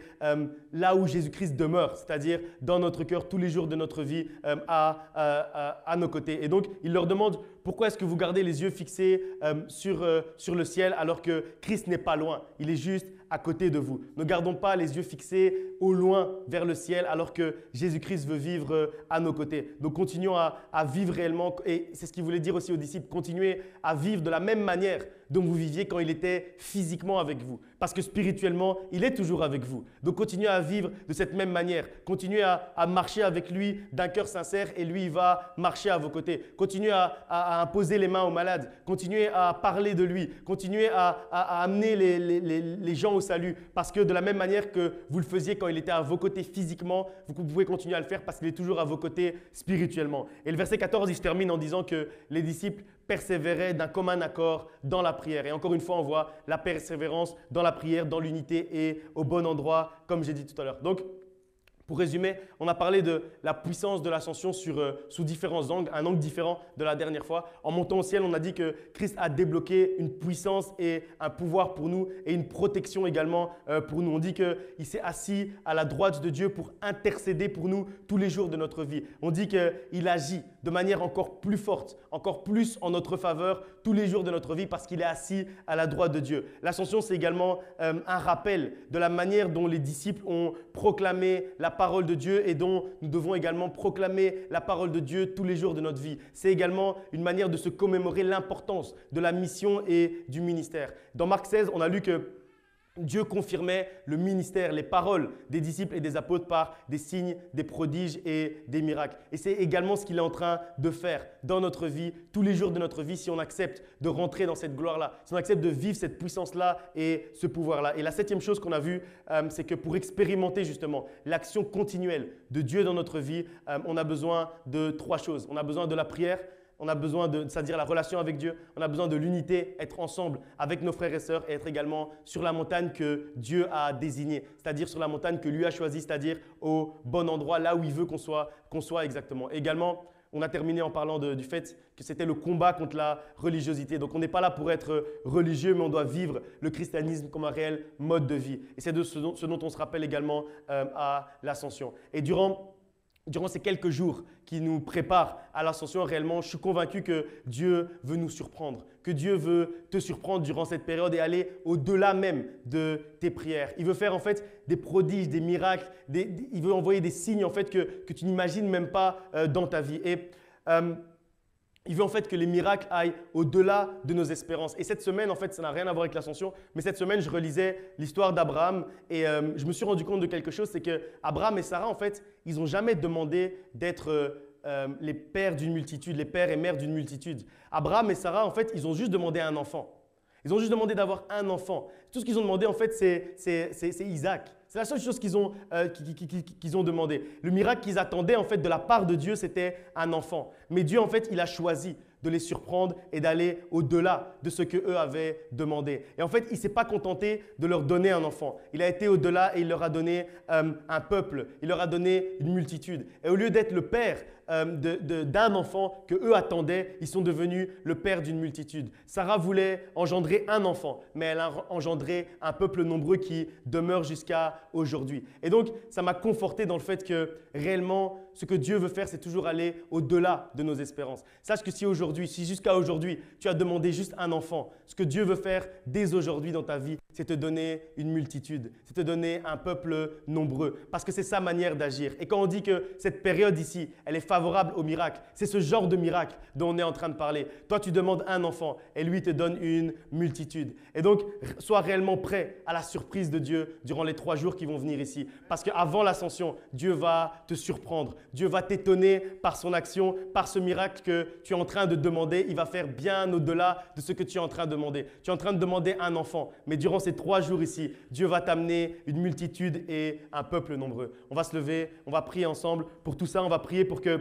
là où Jésus-Christ demeure, c'est-à-dire dans notre cœur, tous les jours de notre vie, à nos côtés. Et donc, il leur demande, pourquoi est-ce que vous gardez les yeux fixés sur le ciel alors que Christ n'est pas loin? Il est juste à côté de vous. Ne gardons pas les yeux fixés au loin vers le ciel alors que Jésus-Christ veut vivre à nos côtés. Donc continuons à vivre réellement, et c'est ce qu'il voulait dire aussi aux disciples, continuez à vivre de la même manière dont vous viviez quand il était physiquement avec vous. Parce que spirituellement, il est toujours avec vous. Donc continuez à vivre de cette même manière. Continuez à marcher avec lui d'un cœur sincère et lui, il va marcher à vos côtés. Continuez à imposer les mains aux malades. Continuez à parler de lui. Continuez à amener les gens au salut. Parce que de la même manière que vous le faisiez quand il était à vos côtés physiquement, vous pouvez continuer à le faire parce qu'il est toujours à vos côtés spirituellement. Et le verset 14, il se termine en disant que les disciples persévéraient d'un commun accord dans la prière. Et encore une fois, on voit la persévérance dans la prière, dans l'unité et au bon endroit, comme j'ai dit tout à l'heure. Donc, pour résumer, on a parlé de la puissance de l'ascension sous différents angles, un angle différent de la dernière fois. En montant au ciel, on a dit que Christ a débloqué une puissance et un pouvoir pour nous et une protection également pour nous. On dit qu'il s'est assis à la droite de Dieu pour intercéder pour nous tous les jours de notre vie. On dit qu'il agit de manière encore plus forte, encore plus en notre faveur tous les jours de notre vie parce qu'il est assis à la droite de Dieu. L'ascension, c'est également un rappel de la manière dont les disciples ont proclamé la parole de Dieu et dont nous devons également proclamer la parole de Dieu tous les jours de notre vie. C'est également une manière de se commémorer l'importance de la mission et du ministère. Dans Marc 16, on a lu que Dieu confirmait le ministère, les paroles des disciples et des apôtres par des signes, des prodiges et des miracles. Et c'est également ce qu'il est en train de faire dans notre vie, tous les jours de notre vie, si on accepte de rentrer dans cette gloire-là, si on accepte de vivre cette puissance-là et ce pouvoir-là. Et la septième chose qu'on a vue, c'est que pour expérimenter justement l'action continuelle de Dieu dans notre vie, on a besoin de trois choses. On a besoin de la prière. On a besoin c'est-à-dire la relation avec Dieu. On a besoin de l'unité, être ensemble avec nos frères et sœurs et être également sur la montagne que Dieu a désignée, c'est-à-dire sur la montagne que lui a choisie, c'est-à-dire au bon endroit, là où il veut qu'on soit exactement. Également, on a terminé en parlant du fait que c'était le combat contre la religiosité. Donc, on n'est pas là pour être religieux, mais on doit vivre le christianisme comme un réel mode de vie. Et c'est de ce dont on se rappelle également à l'ascension. Et durant ces quelques jours qui nous préparent à l'ascension, réellement, je suis convaincu que Dieu veut nous surprendre, que Dieu veut te surprendre durant cette période et aller au-delà même de tes prières. Il veut faire en fait des prodiges, des miracles, il veut envoyer des signes en fait que tu n'imagines même pas dans ta vie. Et il veut en fait que les miracles aillent au-delà de nos espérances. Et cette semaine, en fait, ça n'a rien à voir avec l'ascension, mais cette semaine, je relisais l'histoire d'Abraham et je me suis rendu compte de quelque chose, c'est que Abraham et Sarah, en fait, ils n'ont jamais demandé d'être les pères d'une multitude, les pères et mères d'une multitude. Abraham et Sarah, en fait, ils ont juste demandé un enfant. Ils ont juste demandé d'avoir un enfant. Tout ce qu'ils ont demandé, en fait, c'est Isaac. C'est la seule chose qu'ils ont demandé. Le miracle qu'ils attendaient, en fait, de la part de Dieu, c'était un enfant. Mais Dieu, en fait, il a choisi de les surprendre et d'aller au-delà de ce qu'eux avaient demandé. Et en fait, il ne s'est pas contenté de leur donner un enfant. Il a été au-delà et il leur a donné un peuple. Il leur a donné une multitude. Et au lieu d'être le père d'un enfant que eux attendaient, ils sont devenus le père d'une multitude. Sarah voulait engendrer un enfant, mais elle a engendré un peuple nombreux qui demeure jusqu'à aujourd'hui. Et donc, ça m'a conforté dans le fait que réellement, ce que Dieu veut faire, c'est toujours aller au-delà de nos espérances. Sache que si jusqu'à aujourd'hui, tu as demandé juste un enfant, ce que Dieu veut faire dès aujourd'hui dans ta vie, c'est te donner une multitude, c'est te donner un peuple nombreux, parce que c'est sa manière d'agir. Et quand on dit que cette période ici, elle est favorable au miracle, c'est ce genre de miracle dont on est en train de parler. Toi, tu demandes un enfant et lui te donne une multitude. Et donc, sois réellement prêt à la surprise de Dieu durant les 3 jours qui vont venir ici. Parce qu'avant l'ascension, Dieu va te surprendre. Dieu va t'étonner par son action, par ce miracle que tu es en train de demander. Il va faire bien au-delà de ce que tu es en train de demander. Tu es en train de demander un enfant, mais durant ces 3 jours ici, Dieu va t'amener une multitude et un peuple nombreux. On va se lever, on va prier ensemble pour tout ça. On va prier pour que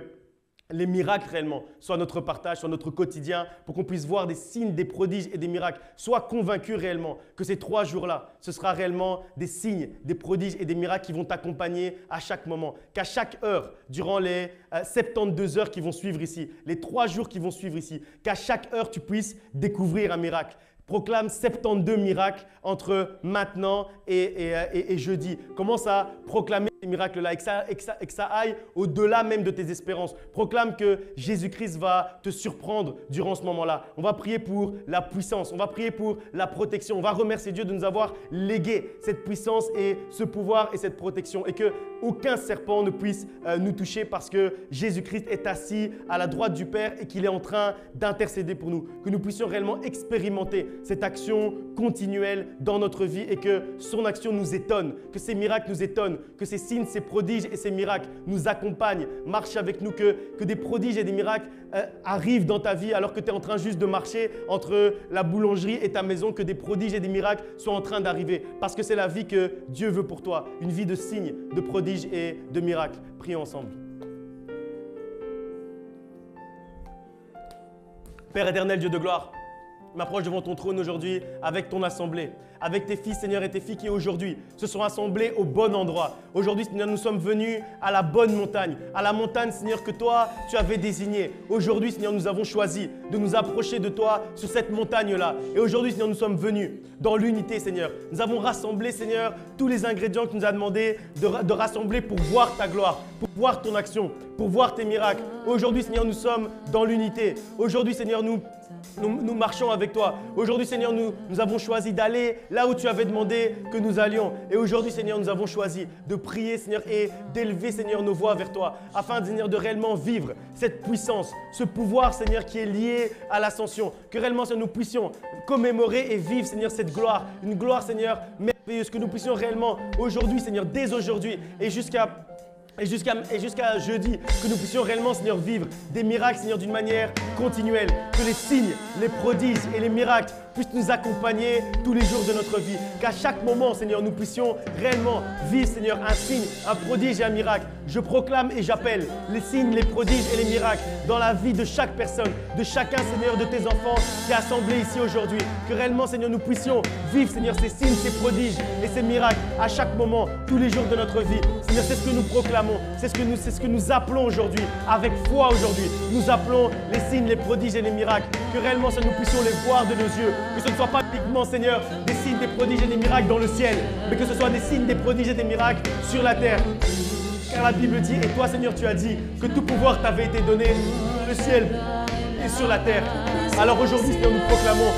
les miracles réellement soient notre partage, soient notre quotidien, pour qu'on puisse voir des signes, des prodiges et des miracles. Sois convaincu réellement que ces 3 jours-là, ce sera réellement des signes, des prodiges et des miracles qui vont t'accompagner à chaque moment. Qu'à chaque heure, durant les 72 heures qui vont suivre ici, les 3 jours qui vont suivre ici, qu'à chaque heure, tu puisses découvrir un miracle. Proclame 72 miracles entre maintenant et jeudi. Commence à proclamer des ces miracles-là et que ça aille au-delà même de tes espérances. Proclame que Jésus-Christ va te surprendre durant ce moment-là. On va prier pour la puissance, on va prier pour la protection. On va remercier Dieu de nous avoir légué cette puissance et ce pouvoir et cette protection et que aucun serpent ne puisse nous toucher parce que Jésus-Christ est assis à la droite du Père et qu'il est en train d'intercéder pour nous. Que nous puissions réellement expérimenter cette action continuelle dans notre vie et que son action nous étonne, que ces miracles nous étonnent, que ces signes, ces prodiges et ces miracles nous accompagnent, marchent avec nous, que des prodiges et des miracles arrivent dans ta vie alors que tu es en train juste de marcher entre la boulangerie et ta maison, que des prodiges et des miracles soient en train d'arriver parce que c'est la vie que Dieu veut pour toi, une vie de signes, de prodiges et de miracles. Prions ensemble. Père éternel, Dieu de gloire, je m'approche devant ton trône aujourd'hui avec ton assemblée, avec tes fils, Seigneur, et tes filles qui aujourd'hui se sont assemblés au bon endroit. Aujourd'hui, Seigneur, nous sommes venus à la bonne montagne, à la montagne, Seigneur, que toi, tu avais désignée. Aujourd'hui, Seigneur, nous avons choisi de nous approcher de toi sur cette montagne-là. Et aujourd'hui, Seigneur, nous sommes venus dans l'unité, Seigneur. Nous avons rassemblé, Seigneur, tous les ingrédients que tu nous as demandé de rassembler pour voir ta gloire, pour voir ton action, pour voir tes miracles. Aujourd'hui, Seigneur, nous sommes dans l'unité. Aujourd'hui, Seigneur, nous marchons avec toi. Aujourd'hui, Seigneur, nous avons choisi d'aller là où tu avais demandé que nous allions. Et aujourd'hui, Seigneur, nous avons choisi de prier, Seigneur, et d'élever, Seigneur, nos voix vers toi, afin, Seigneur, de réellement vivre cette puissance, ce pouvoir, Seigneur, qui est lié à l'ascension. Que réellement, Seigneur, nous puissions commémorer et vivre, Seigneur, cette gloire. Une gloire, Seigneur, merveilleuse. Que nous puissions réellement, aujourd'hui, Seigneur, dès aujourd'hui et jusqu'à jeudi, que nous puissions réellement, Seigneur, vivre des miracles, Seigneur, d'une manière continuelle. Que les signes, les prodiges et les miracles puissent nous accompagner tous les jours de notre vie. Qu'à chaque moment, Seigneur, nous puissions réellement vivre, Seigneur, un signe, un prodige et un miracle. Je proclame et j'appelle les signes, les prodiges et les miracles dans la vie de chaque personne, de chacun, Seigneur, de tes enfants qui est assemblé ici aujourd'hui. Que réellement, Seigneur, nous puissions vivre, Seigneur, ces signes, ces prodiges et ces miracles à chaque moment, tous les jours de notre vie. Seigneur, c'est ce que nous proclamons, c'est ce que nous appelons aujourd'hui, avec foi aujourd'hui. Nous appelons les signes, les prodiges et les miracles. Que réellement, Seigneur, nous puissions les voir de nos yeux. Que ce ne soit pas uniquement, Seigneur, des signes, des prodiges et des miracles dans le ciel, mais que ce soit des signes, des prodiges et des miracles sur la terre. Car la Bible dit, et toi, Seigneur, tu as dit que tout pouvoir t'avait été donné dans le ciel et sur la terre. Alors aujourd'hui, Seigneur, nous proclamons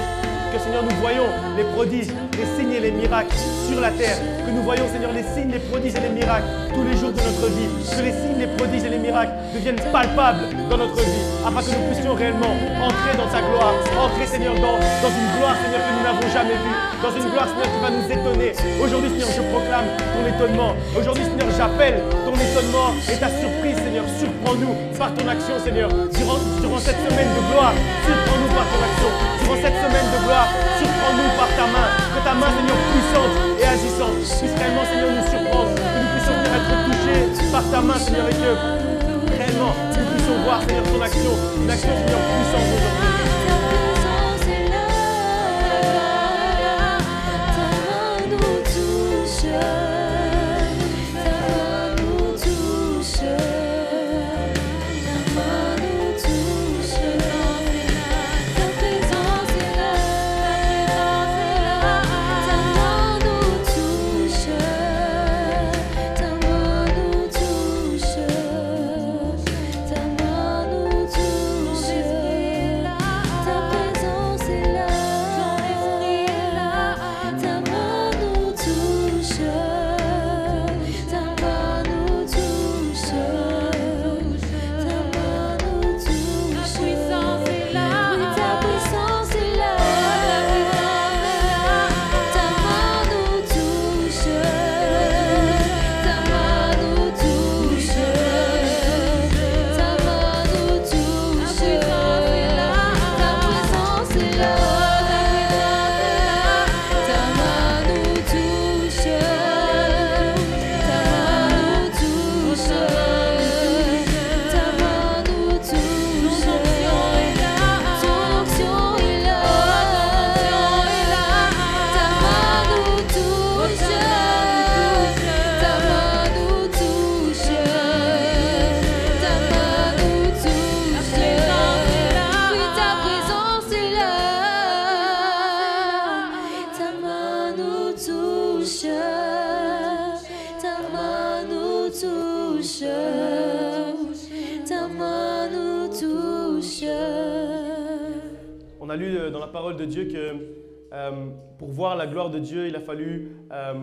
que, Seigneur, nous voyons les prodiges, les signes et les miracles sur la terre. Que nous voyons, Seigneur, les signes, les prodiges et les miracles tous les jours de notre vie. Que les signes, les prodiges et les miracles deviennent palpables dans notre vie, afin que nous puissions réellement entrer dans sa gloire, entrer, Seigneur, dans une gloire, Seigneur, que nous n'avons jamais vue, dans une gloire, Seigneur, qui va nous étonner. Aujourd'hui, Seigneur, je proclame ton étonnement. Aujourd'hui, Seigneur, j'appelle ton étonnement et ta surprise, Seigneur. Surprends-nous par ton action, Seigneur. Durant cette semaine de gloire, surprends-nous par ton action. Durant cette semaine de gloire, surprends-nous par ta main. Que ta main, Seigneur, puissante et agissante puisse réellement, Seigneur, nous surprendre. Que nous puissions être touchés par ta main, Seigneur, et que réellement, nous puissions voir, Seigneur, ton action. Une action, Seigneur, puissante aujourd'hui. On a lu dans la parole de Dieu que pour voir la gloire de Dieu, il a fallu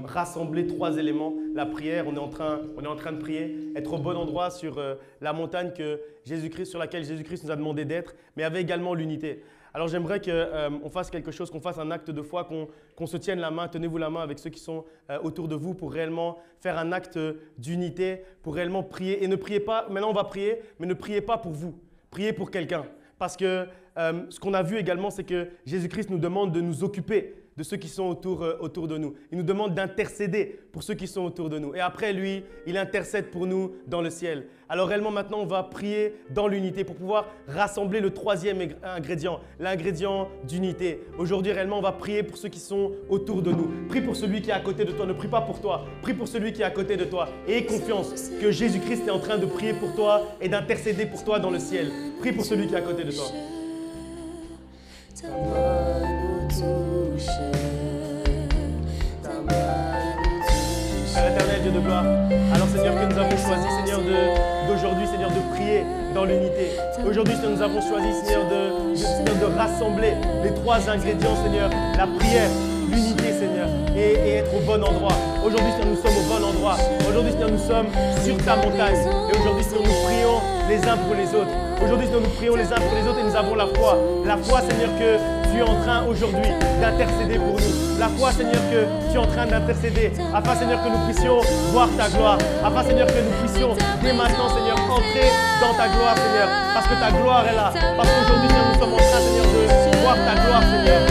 rassembler 3 éléments. La prière, on est en train de prier, être au bon endroit sur la montagne sur laquelle Jésus-Christ nous a demandé d'être, mais il y avait également l'unité. Alors j'aimerais qu'on fasse quelque chose, qu'on fasse un acte de foi, qu'on se tienne la main, tenez-vous la main avec ceux qui sont autour de vous pour réellement faire un acte d'unité, pour réellement prier. Et ne priez pas, maintenant on va prier, mais ne priez pas pour vous, priez pour quelqu'un. Parce que ce qu'on a vu également, c'est que Jésus-Christ nous demande de nous occuper de ceux qui sont autour de nous. Il nous demande d'intercéder pour ceux qui sont autour de nous. Et après, lui, il intercède pour nous dans le ciel. Alors réellement, maintenant, on va prier dans l'unité pour pouvoir rassembler le 3e ingrédient, l'ingrédient d'unité. Aujourd'hui, réellement, on va prier pour ceux qui sont autour de nous. Prie pour celui qui est à côté de toi. Ne prie pas pour toi. Prie pour celui qui est à côté de toi. Et aie confiance que Jésus-Christ est en train de prier pour toi et d'intercéder pour toi dans le ciel. Prie pour celui qui est à côté de toi. Père éternel, Dieu de gloire, alors Seigneur que nous avons choisi, Seigneur, d'aujourd'hui, Seigneur, de prier dans l'unité. Aujourd'hui, Seigneur, nous avons choisi, Seigneur, de rassembler les 3 ingrédients, Seigneur, la prière, l'unité, Seigneur, et être au bon endroit. Aujourd'hui, Seigneur, nous sommes au bon endroit. Aujourd'hui, Seigneur, nous sommes sur ta montagne. Et aujourd'hui, Seigneur, nous prions les uns pour les autres. Aujourd'hui, Seigneur, nous prions les uns pour les autres et nous avons la foi. La foi, Seigneur, que tu es en train aujourd'hui d'intercéder pour nous. La foi, Seigneur, que tu es en train d'intercéder afin, Seigneur, que nous puissions voir ta gloire. Afin, Seigneur, que nous puissions dès maintenant, Seigneur, entrer dans ta gloire, Seigneur. Parce que ta gloire est là. Parce qu'aujourd'hui, Seigneur, nous sommes en train, Seigneur, de voir ta gloire, Seigneur.